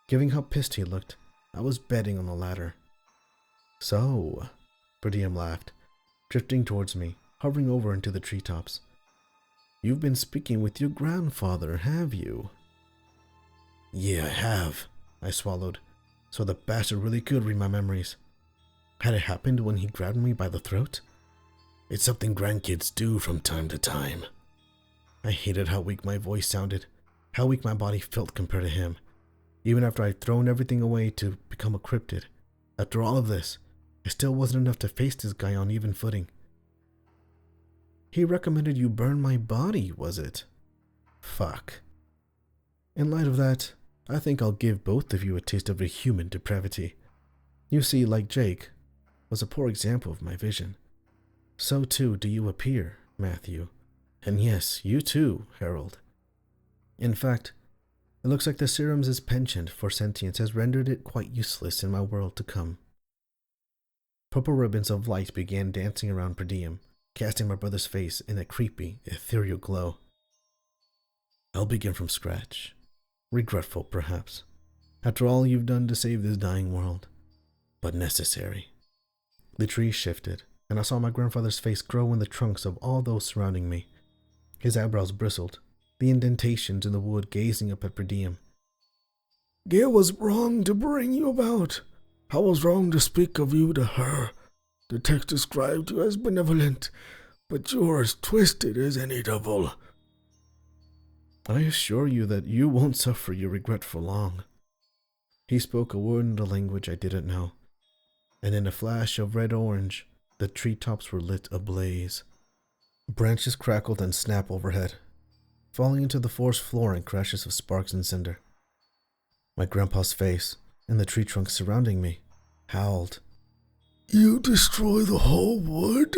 Given how pissed he looked, I was betting on the latter. So, Per Diem laughed, drifting towards me, hovering over into the treetops. You've been speaking with your grandfather, have you? Yeah, I have, I swallowed, so the bastard really could read my memories. Had it happened when he grabbed me by the throat? It's something grandkids do from time to time. I hated how weak my voice sounded, how weak my body felt compared to him. Even after I'd thrown everything away to become a cryptid, after all of this, it still wasn't enough to face this guy on even footing. He recommended you burn my body, was it? Fuck. In light of that, I think I'll give both of you a taste of a human depravity. You see, like Jake, was a poor example of my vision. So too do you appear, Matthew. And yes, you too, Harold. In fact, it looks like the serum's penchant for sentience has rendered it quite useless in my world to come. Purple ribbons of light began dancing around Per Diem, casting my brother's face in a creepy, ethereal glow. I'll begin from scratch. Regretful, perhaps, after all you've done to save this dying world, but necessary. The trees shifted, and I saw my grandfather's face grow in the trunks of all those surrounding me. His eyebrows bristled, the indentations in the wood gazing up at Per Diem. Gail was wrong to bring you about. I was wrong to speak of you to her. The text described you as benevolent, but you're as twisted as any devil. I assure you that you won't suffer your regret for long. He spoke a word in a language I didn't know, and in a flash of red-orange, the treetops were lit ablaze. Branches crackled and snapped overhead, falling into the forest floor in crashes of sparks and cinder. My grandpa's face, and the tree trunks surrounding me, howled. You destroy the whole wood?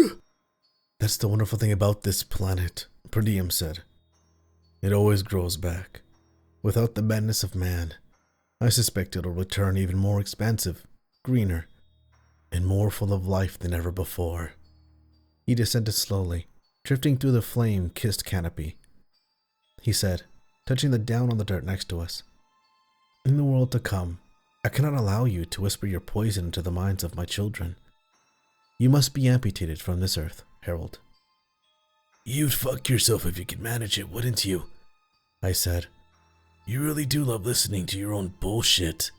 That's the wonderful thing about this planet, Per Diem said. It always grows back. Without the madness of man, I suspect it'll return even more expansive, greener, and more full of life than ever before. He descended slowly, drifting through the flame-kissed canopy. He said, touching the down on the dirt next to us. In the world to come, I cannot allow you to whisper your poison into the minds of my children. You must be amputated from this earth, Harold. You'd fuck yourself if you could manage it, wouldn't you? I said. You really do love listening to your own bullshit.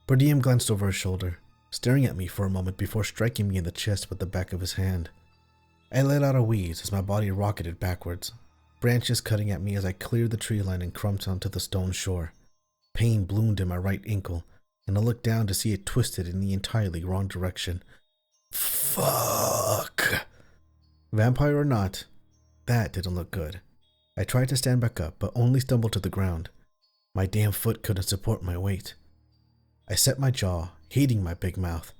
Per Diem glanced over his shoulder, staring at me for a moment before striking me in the chest with the back of his hand. I let out a wheeze as my body rocketed backwards, branches cutting at me as I cleared the tree line and crumped onto the stone shore. Pain bloomed in my right ankle, and I looked down to see it twisted in the entirely wrong direction. Fuck! Vampire or not, that didn't look good. I tried to stand back up, but only stumbled to the ground. My damn foot couldn't support my weight. I set my jaw, hating my big mouth.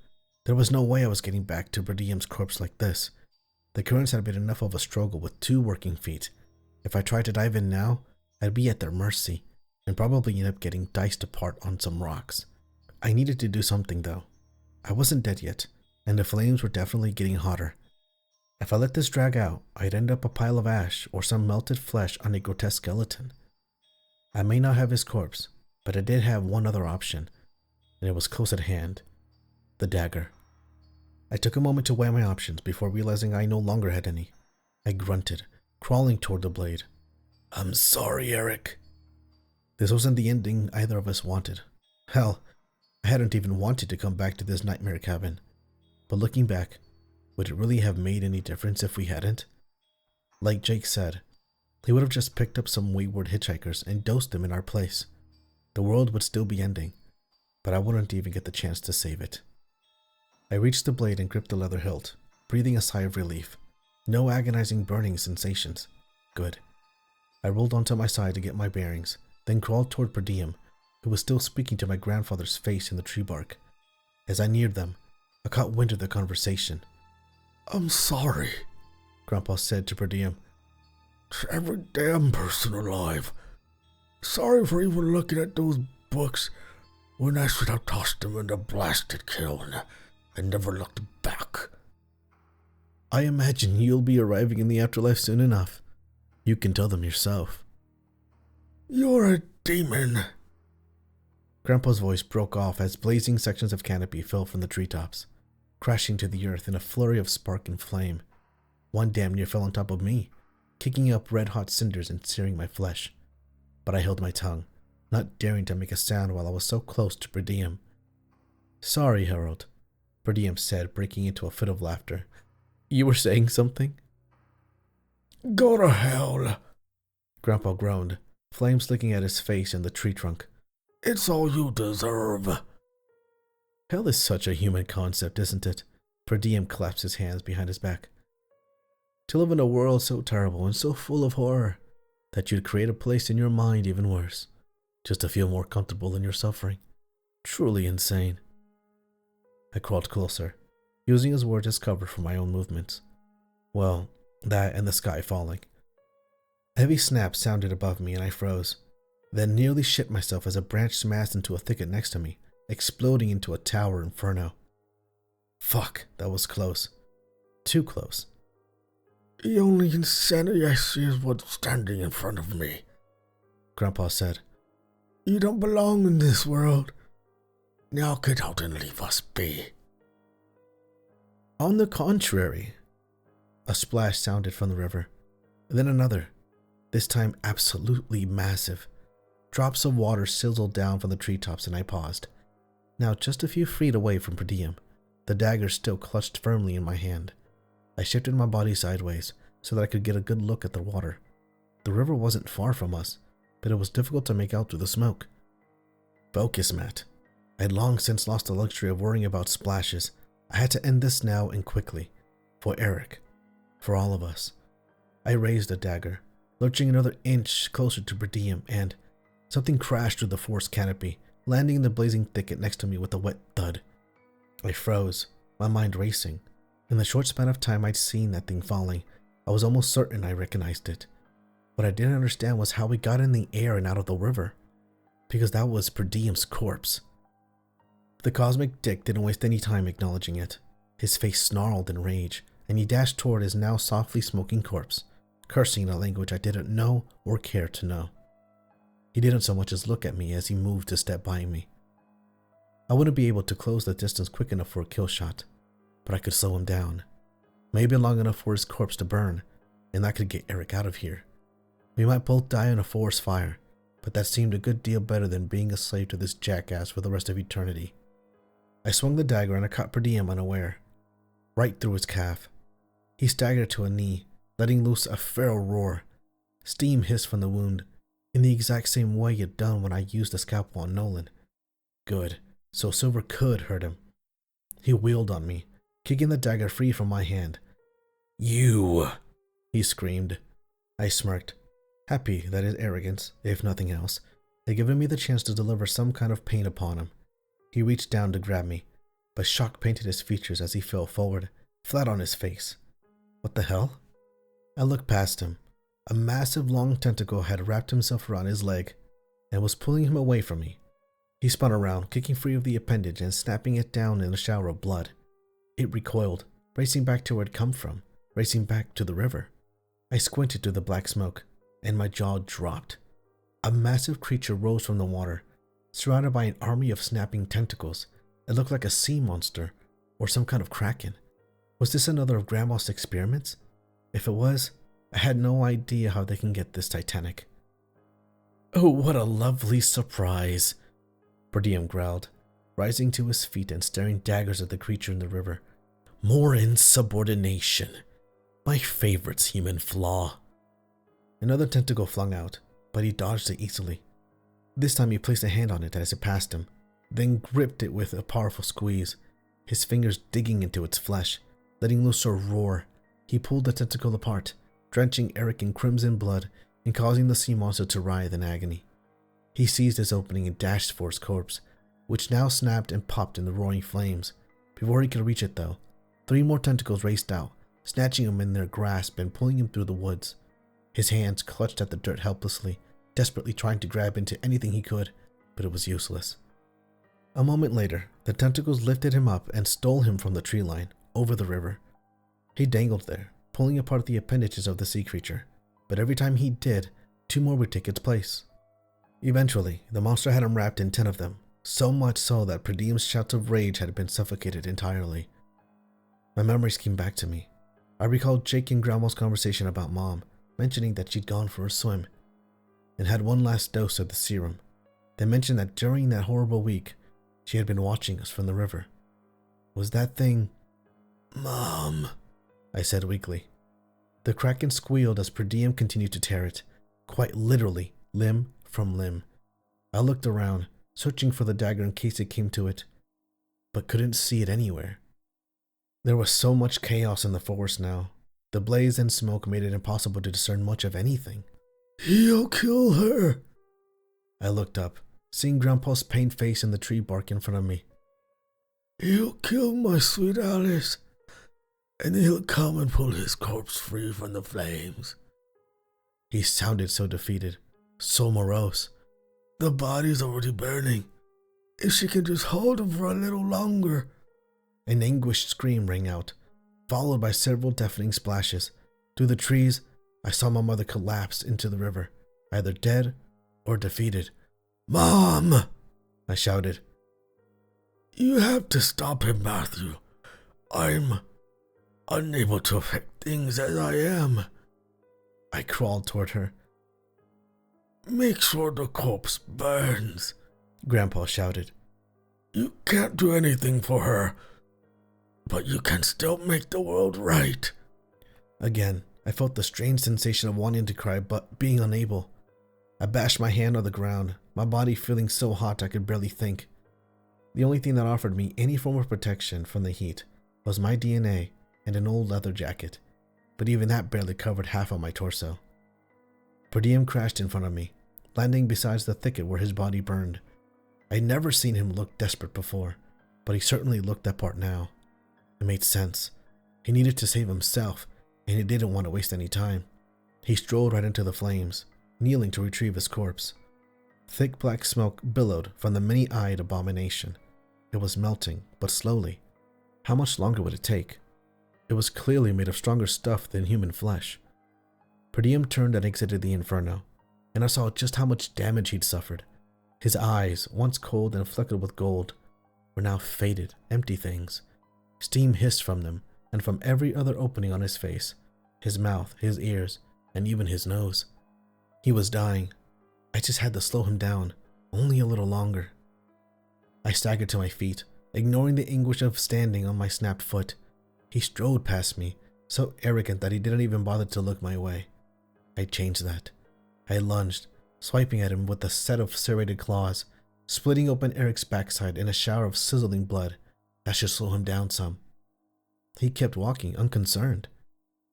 There was no way I was getting back to Per Diem's corpse like this. The currents had been enough of a struggle with 2 working feet. If I tried to dive in now, I'd be at their mercy, and probably end up getting diced apart on some rocks. I needed to do something though. I wasn't dead yet, and the flames were definitely getting hotter. If I let this drag out, I'd end up a pile of ash or some melted flesh on a grotesque skeleton. I may not have his corpse, but I did have one other option, and it was close at hand. The dagger. I took a moment to weigh my options before realizing I no longer had any. I grunted, crawling toward the blade. I'm sorry, Eric. This wasn't the ending either of us wanted. Hell, I hadn't even wanted to come back to this nightmare cabin. But looking back, would it really have made any difference if we hadn't? Like Jake said, he would have just picked up some wayward hitchhikers and dosed them in our place. The world would still be ending, but I wouldn't even get the chance to save it. I reached the blade and gripped the leather hilt, breathing a sigh of relief. No agonizing burning sensations. Good. I rolled onto my side to get my bearings, then crawled toward Per Diem, who was still speaking to my grandfather's face in the tree bark. As I neared them, I caught wind of the conversation. I'm sorry, Grandpa said to Per Diem. To every damn person alive. Sorry for even looking at those books when I should have tossed them in the blasted kiln and never looked back. I imagine you'll be arriving in the afterlife soon enough. You can tell them yourself. You're a demon. Grandpa's voice broke off as blazing sections of canopy fell from the treetops, crashing to the earth in a flurry of spark and flame. One damn near fell on top of me, kicking up red-hot cinders and searing my flesh. But I held my tongue, not daring to make a sound while I was so close to Per Diem. Sorry, Harold, Per Diem said, breaking into a fit of laughter. You were saying something? Go to hell, Grandpa groaned, flames licking at his face and the tree trunk. It's all you deserve. Hell is such a human concept, isn't it? Per Diem clasped his hands behind his back. To live in a world so terrible and so full of horror that you'd create a place in your mind even worse, just to feel more comfortable in your suffering. Truly insane. I crawled closer, using his words as cover for my own movements. Well, that and the sky falling. A heavy snap sounded above me and I froze, then nearly shit myself as a branch smashed into a thicket next to me, exploding into a tower inferno. Fuck, that was close. Too close. The only insanity I see is what's standing in front of me, Grandpa said. You don't belong in this world. Now get out and leave us be. On the contrary. A splash sounded from the river, then another, this time absolutely massive. Drops of water sizzled down from the treetops and I paused. Now just a few feet away from Per Diem, the dagger still clutched firmly in my hand. I shifted my body sideways so that I could get a good look at the water. The river wasn't far from us, but it was difficult to make out through the smoke. Focus, Matt. I had long since lost the luxury of worrying about splashes. I had to end this now and quickly. For Eric. For all of us. I raised the dagger, lurching another inch closer to Per Diem, and something crashed through the forest canopy, landing in the blazing thicket next to me with a wet thud. I froze, my mind racing. In the short span of time I'd seen that thing falling, I was almost certain I recognized it. What I didn't understand was how it got in the air and out of the river, because that was Per Diem's corpse. The cosmic dick didn't waste any time acknowledging it. His face snarled in rage, and he dashed toward his now softly smoking corpse, cursing in a language I didn't know or care to know. He didn't so much as look at me as he moved to step by me. I wouldn't be able to close the distance quick enough for a kill shot, but I could slow him down. Maybe long enough for his corpse to burn, and that could get Eric out of here. We might both die in a forest fire, but that seemed a good deal better than being a slave to this jackass for the rest of eternity. I swung the dagger and I caught Per Diem unaware, right through his calf. He staggered to a knee, letting loose a feral roar. Steam hissed from the wound, in the exact same way it done when I used the scalpel on Nolan. Good, so Silver could hurt him. He wheeled on me, kicking the dagger free from my hand. "You!" he screamed. I smirked, happy that his arrogance, if nothing else, had given me the chance to deliver some kind of pain upon him. He reached down to grab me, but shock painted his features as he fell forward, flat on his face. What the hell? I looked past him. A massive long tentacle had wrapped himself around his leg and was pulling him away from me. He spun around, kicking free of the appendage and snapping it down in a shower of blood. It recoiled, racing back to where it come from, racing back to the river. I squinted through the black smoke, and my jaw dropped. A massive creature rose from the water, surrounded by an army of snapping tentacles. It looked like a sea monster, or some kind of kraken. Was this another of Grandma's experiments? If it was, I had no idea how they can get this titanic. "Oh, what a lovely surprise," Per Diem growled, rising to his feet and staring daggers at the creature in the river. "More insubordination. My favorite human flaw." Another tentacle flung out, but he dodged it easily. This time he placed a hand on it as it passed him, then gripped it with a powerful squeeze, his fingers digging into its flesh, letting loose a roar. He pulled the tentacle apart, drenching Eric in crimson blood and causing the sea monster to writhe in agony. He seized his opening and dashed for his corpse, which now snapped and popped in the roaring flames. Before he could reach it though, 3 more tentacles raced out, snatching him in their grasp and pulling him through the woods. His hands clutched at the dirt helplessly, desperately trying to grab into anything he could, but it was useless. A moment later, the tentacles lifted him up and stole him from the tree line, over the river. He dangled there, pulling apart the appendages of the sea creature, but every time he did, 2 more would take its place. Eventually, the monster had him wrapped in 10 of them, so much so that Per Diem's shouts of rage had been suffocated entirely. My memories came back to me. I recalled Jake and Grandma's conversation about Mom, mentioning that she'd gone for a swim, and had one last dose of the serum. They mentioned that during that horrible week, she had been watching us from the river. Was that thing... "Mom," I said weakly. The kraken squealed as Per Diem continued to tear it, quite literally, limb from limb. I looked around, searching for the dagger in case it came to it, but couldn't see it anywhere. There was so much chaos in the forest now. The blaze and smoke made it impossible to discern much of anything. "He'll kill her." I looked up, seeing Grandpa's pained face in the tree bark in front of me. "He'll kill my sweet Alice, and he'll come and pull his corpse free from the flames." He sounded so defeated, so morose. "The body's already burning. If she can just hold him for a little longer." An anguished scream rang out, followed by several deafening splashes. Through the trees, I saw my mother collapse into the river, either dead or defeated. "Mom!" I shouted. "You have to stop him, Matthew. I'm unable to affect things as I am." I crawled toward her. "Make sure the corpse burns," Grandpa shouted. "You can't do anything for her, but you can still make the world right." Again, I felt the strange sensation of wanting to cry but being unable. I bashed my hand on the ground, my body feeling so hot I could barely think. The only thing that offered me any form of protection from the heat was my DNA and an old leather jacket, but even that barely covered half of my torso. Per Diem crashed in front of me, landing beside the thicket where his body burned. I'd never seen him look desperate before, but he certainly looked that part now. It made sense. He needed to save himself, and he didn't want to waste any time. He strolled right into the flames, kneeling to retrieve his corpse. Thick black smoke billowed from the many-eyed abomination. It was melting, but slowly. How much longer would it take? It was clearly made of stronger stuff than human flesh. Per Diem turned and exited the inferno, and I saw just how much damage he'd suffered. His eyes, once cold and flecked with gold, were now faded, empty things. Steam hissed from them, and from every other opening on his face, his mouth, his ears, and even his nose. He was dying. I just had to slow him down, only a little longer. I staggered to my feet, ignoring the anguish of standing on my snapped foot. He strode past me, so arrogant that he didn't even bother to look my way. I changed that. I lunged, swiping at him with a set of serrated claws, splitting open Eric's backside in a shower of sizzling blood. That should slow him down some. He kept walking, unconcerned.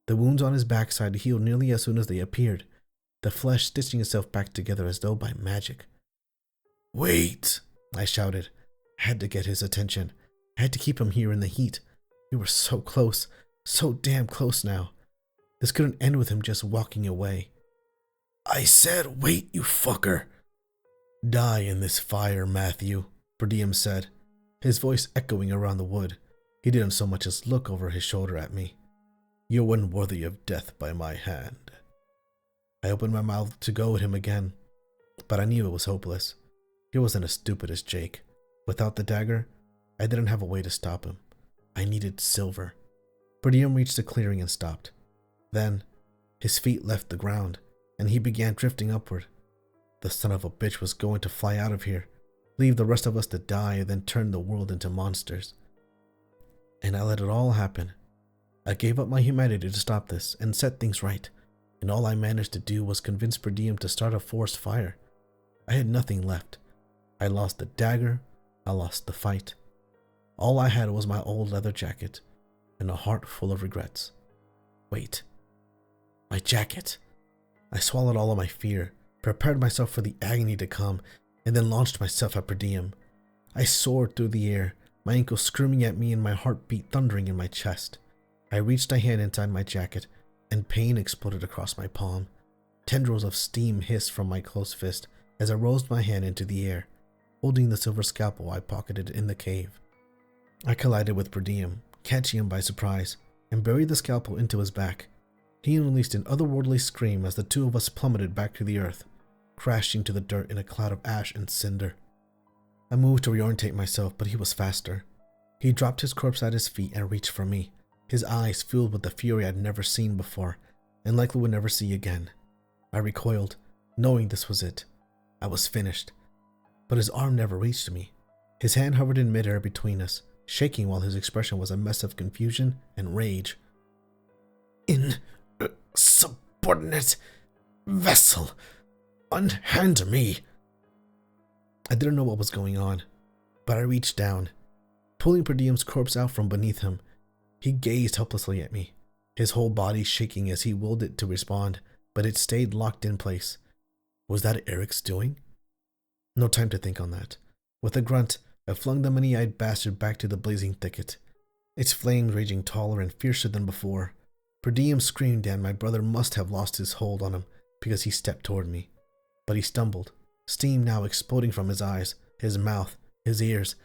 The wounds on his backside healed nearly as soon as they appeared, the flesh stitching itself back together as though by magic. "Wait!" I shouted. I had to get his attention. I had to keep him here in the heat. We were so close, so damn close now. This couldn't end with him just walking away. "I said wait, you fucker!" "Die in this fire, Matthew," Per Diem said, his voice echoing around the wood. He didn't so much as look over his shoulder at me. "You're unworthy of death by my hand." I opened my mouth to go at him again, but I knew it was hopeless. He wasn't as stupid as Jake. Without the dagger, I didn't have a way to stop him. I needed silver. Per Diem reached the clearing and stopped. Then, his feet left the ground, and he began drifting upward. The son of a bitch was going to fly out of here, leave the rest of us to die, and then turn the world into monsters. And I let it all happen. I gave up my humanity to stop this and set things right, and all I managed to do was convince Per Diem to start a forced fire. I had nothing left. I lost the dagger, I lost the fight. All I had was my old leather jacket and a heart full of regrets. Wait. My jacket. I swallowed all of my fear, prepared myself for the agony to come, and then launched myself at Per Diem. I soared through the air, my ankles screaming at me and my heartbeat thundering in my chest. I reached a hand inside my jacket, and pain exploded across my palm. Tendrils of steam hissed from my closed fist as I rose my hand into the air, holding the silver scalpel I pocketed in the cave. I collided with Per Diem, catching him by surprise, and buried the scalpel into his back. He released an otherworldly scream as the two of us plummeted back to the earth, crashing to the dirt in a cloud of ash and cinder. I moved to reorientate myself, but he was faster. He dropped his corpse at his feet and reached for me, his eyes filled with the fury I'd never seen before, and likely would never see again. I recoiled, knowing this was it. I was finished. But his arm never reached me. His hand hovered in midair between us, shaking while his expression was a mess of confusion and rage. "Insubordinate vessel! Unhand me!" I didn't know what was going on, but I reached down, pulling Per Diem's corpse out from beneath him. He gazed helplessly at me, his whole body shaking as he willed it to respond, but it stayed locked in place. Was that Eric's doing? No time to think on that. With a grunt, I flung the many-eyed bastard back to the blazing thicket, its flames raging taller and fiercer than before. Per Diem screamed, and my brother must have lost his hold on him because he stepped toward me. But he stumbled, steam now exploding from his eyes, his mouth, his ears.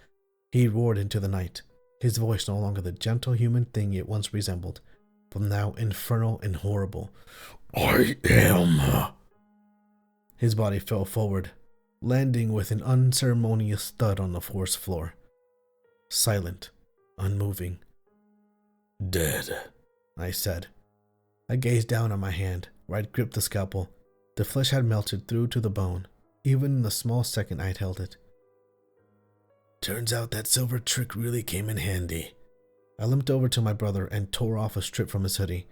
He roared into the night, his voice no longer the gentle human thing it once resembled, but now infernal and horrible. "I am." His body fell forward, landing with an unceremonious thud on the forest floor. Silent, unmoving. "Dead," I said. I gazed down at my hand, where I'd gripped the scalpel. The flesh had melted through to the bone, even in the small second I'd held it. "Turns out that silver trick really came in handy." I limped over to my brother and tore off a strip from his hoodie,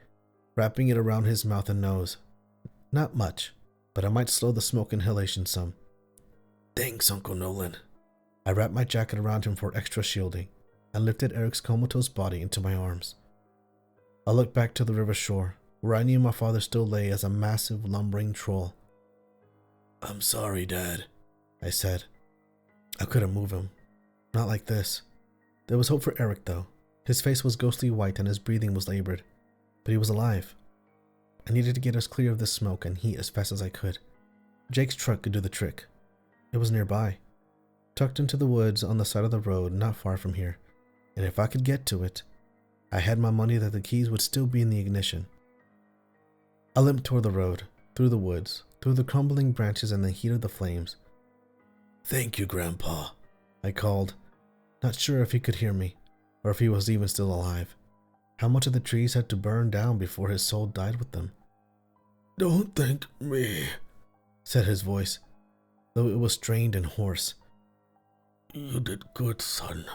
wrapping it around his mouth and nose. Not much, but I might slow the smoke inhalation some. "Thanks, Uncle Nolan." I wrapped my jacket around him for extra shielding and lifted Eric's comatose body into my arms. I looked back to the river shore, where I knew my father still lay as a massive, lumbering troll. "I'm sorry, Dad," I said. I couldn't move him. Not like this. There was hope for Eric, though. His face was ghostly white and his breathing was labored, but he was alive. I needed to get us clear of this smoke and heat as fast as I could. Jake's truck could do the trick. It was nearby, tucked into the woods on the side of the road not far from here, and if I could get to it, I had my money that the keys would still be in the ignition. I limped toward the road, through the woods, through the crumbling branches and the heat of the flames. "Thank you, Grandpa," I called, not sure if he could hear me, or if he was even still alive. How much of the trees had to burn down before his soul died with them? "Don't thank me," said his voice, though it was strained and hoarse. "You did good, son.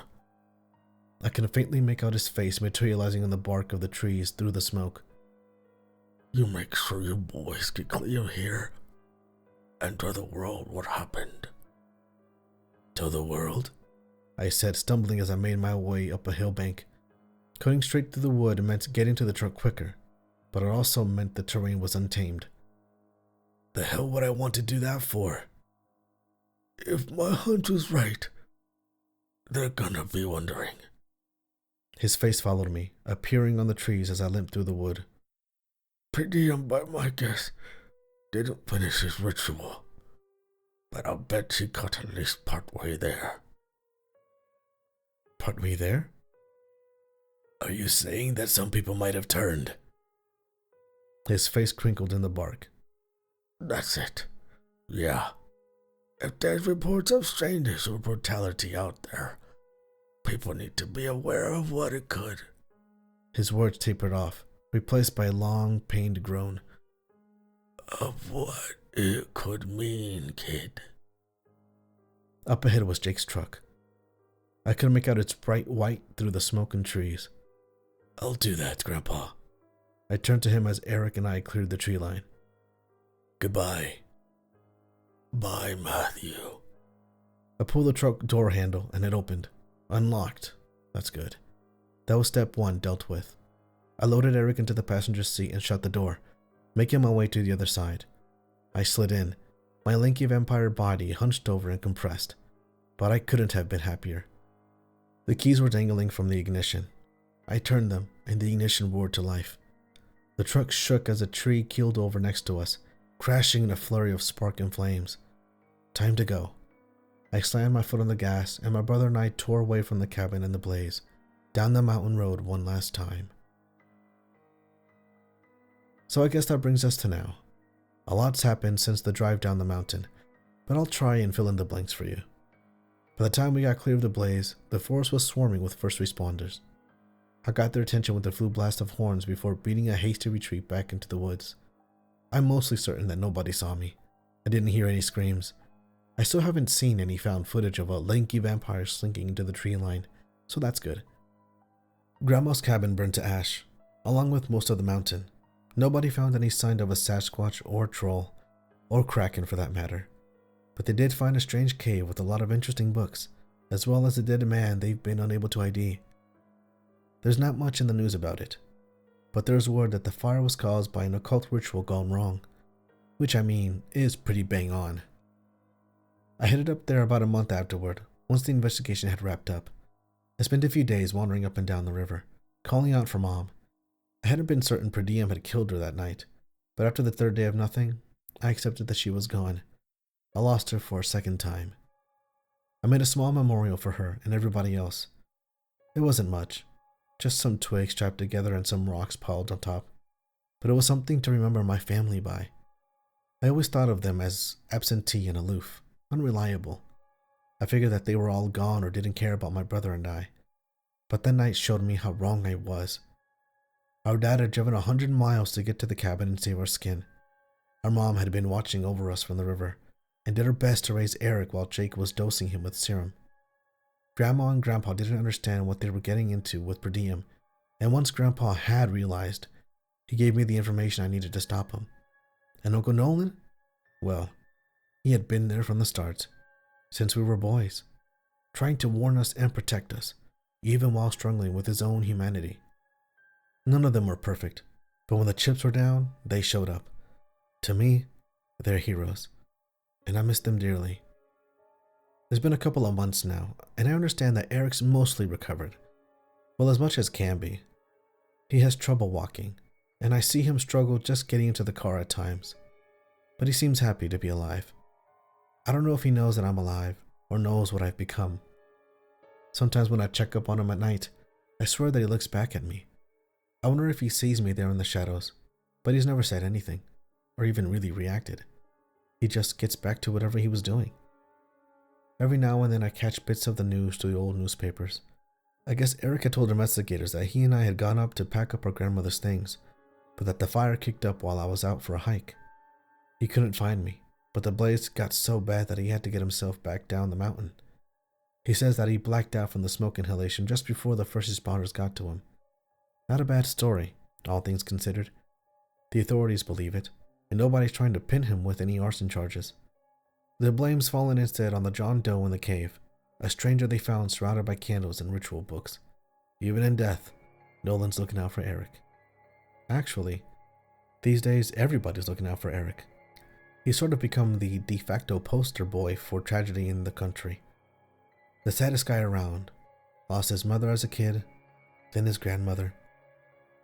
I can faintly make out his face materializing on the bark of the trees through the smoke. You make sure you boys get clear here and tell the world what happened. Tell the world? I said, stumbling as I made my way up a hill bank. Cutting straight through the wood meant getting to the truck quicker, but it also meant the terrain was untamed. The hell would I want to do that for? If my hunch was right, they're gonna be wondering. His face followed me, appearing on the trees as I limped through the wood. Predium, by my guess, didn't finish his ritual, but I'll bet she got at least partway there. Partway there? Are you saying that some people might have turned? His face crinkled in the bark. That's it. Yeah. If there's reports of strangeness or brutality out there, people need to be aware of what it could. His words tapered off, replaced by a long, pained groan. Of what it could mean, kid. Up ahead was Jake's truck. I could make out its bright white through the smoke and trees. I'll do that, Grandpa. I turned to him as Eric and I cleared the tree line. Goodbye. Bye, Matthew. I pulled the truck door handle and it opened. Unlocked. That's good. That was step one dealt with. I loaded Eric into the passenger seat and shut the door, making my way to the other side. I slid in, my lanky vampire body hunched over and compressed, but I couldn't have been happier. The keys were dangling from the ignition. I turned them, and the ignition roared to life. The truck shook as a tree keeled over next to us, crashing in a flurry of spark and flames. Time to go. I slammed my foot on the gas, and my brother and I tore away from the cabin and the blaze, down the mountain road one last time. So I guess that brings us to now. A lot's happened since the drive down the mountain, but I'll try and fill in the blanks for you. By the time we got clear of the blaze, the forest was swarming with first responders. I got their attention with a flu blast of horns before beating a hasty retreat back into the woods. I'm mostly certain that nobody saw me. I didn't hear any screams. I still haven't seen any found footage of a lanky vampire slinking into the tree line, so that's good. Grandma's cabin burned to ash, along with most of the mountain. Nobody found any sign of a sasquatch or troll, or kraken for that matter. But they did find a strange cave with a lot of interesting books, as well as a dead man they've been unable to ID. There's not much in the news about it, but there's word that the fire was caused by an occult ritual gone wrong, which I mean is pretty bang on. I headed up there about a month afterward, once the investigation had wrapped up. I spent a few days wandering up and down the river, calling out for Mom. I hadn't been certain Per Diem had killed her that night, but after the third day of nothing, I accepted that she was gone. I lost her for a second time. I made a small memorial for her and everybody else. It wasn't much, just some twigs strapped together and some rocks piled on top, but it was something to remember my family by. I always thought of them as absentee and aloof, unreliable. I figured that they were all gone or didn't care about my brother and I, but that night showed me how wrong I was. Our dad had driven 100 miles to get to the cabin and save our skin. Our mom had been watching over us from the river, and did her best to raise Eric while Jake was dosing him with serum. Grandma and Grandpa didn't understand what they were getting into with Per Diem, and once Grandpa had realized, he gave me the information I needed to stop him. And Uncle Nolan? Well, he had been there from the start, since we were boys, trying to warn us and protect us, even while struggling with his own humanity. None of them were perfect, but when the chips were down, they showed up. To me, they're heroes, and I miss them dearly. It's been a couple of months now, and I understand that Eric's mostly recovered. Well, as much as can be. He has trouble walking, and I see him struggle just getting into the car at times. But he seems happy to be alive. I don't know if he knows that I'm alive, or knows what I've become. Sometimes when I check up on him at night, I swear that he looks back at me. I wonder if he sees me there in the shadows, but he's never said anything, or even really reacted. He just gets back to whatever he was doing. Every now and then I catch bits of the news through the old newspapers. I guess Eric had told investigators that he and I had gone up to pack up our grandmother's things, but that the fire kicked up while I was out for a hike. He couldn't find me, but the blaze got so bad that he had to get himself back down the mountain. He says that he blacked out from the smoke inhalation just before the first responders got to him. Not a bad story, all things considered. The authorities believe it, and nobody's trying to pin him with any arson charges. The blame's fallen instead on the John Doe in the cave, a stranger they found surrounded by candles and ritual books. Even in death, Nolan's looking out for Eric. Actually, these days everybody's looking out for Eric. He's sort of become the de facto poster boy for tragedy in the country. The saddest guy around. Lost his mother as a kid, then his grandmother,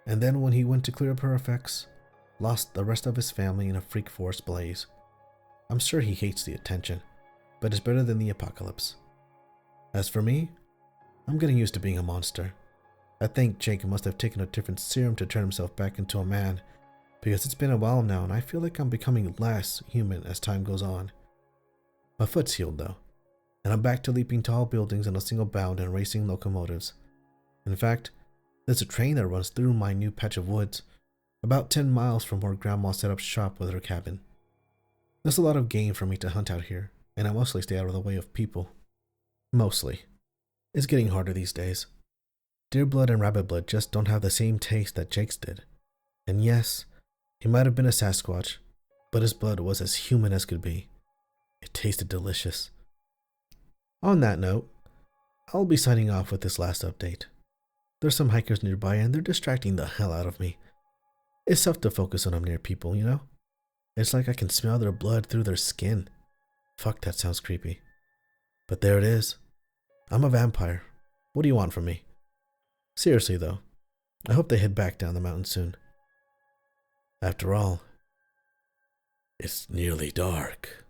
and then when he went to clear up her effects, lost the rest of his family in a freak force blaze. I'm sure he hates the attention, but it's better than the apocalypse. As for me, I'm getting used to being a monster. I think Jake must have taken a different serum to turn himself back into a man, because it's been a while now and I feel like I'm becoming less human as time goes on. My foot's healed though, and I'm back to leaping tall buildings in a single bound and racing locomotives. In fact, there's a train that runs through my new patch of woods, about 10 miles from where Grandma set up shop with her cabin. There's a lot of game for me to hunt out here, and I mostly stay out of the way of people. Mostly. It's getting harder these days. Deer blood and rabbit blood just don't have the same taste that Jake's did. And yes, he might have been a sasquatch, but his blood was as human as could be. It tasted delicious. On that note, I'll be signing off with this last update. There's some hikers nearby and they're distracting the hell out of me. It's tough to focus when I'm near people, you know? It's like I can smell their blood through their skin. Fuck, that sounds creepy. But there it is. I'm a vampire. What do you want from me? Seriously though, I hope they head back down the mountain soon. After all, it's nearly dark.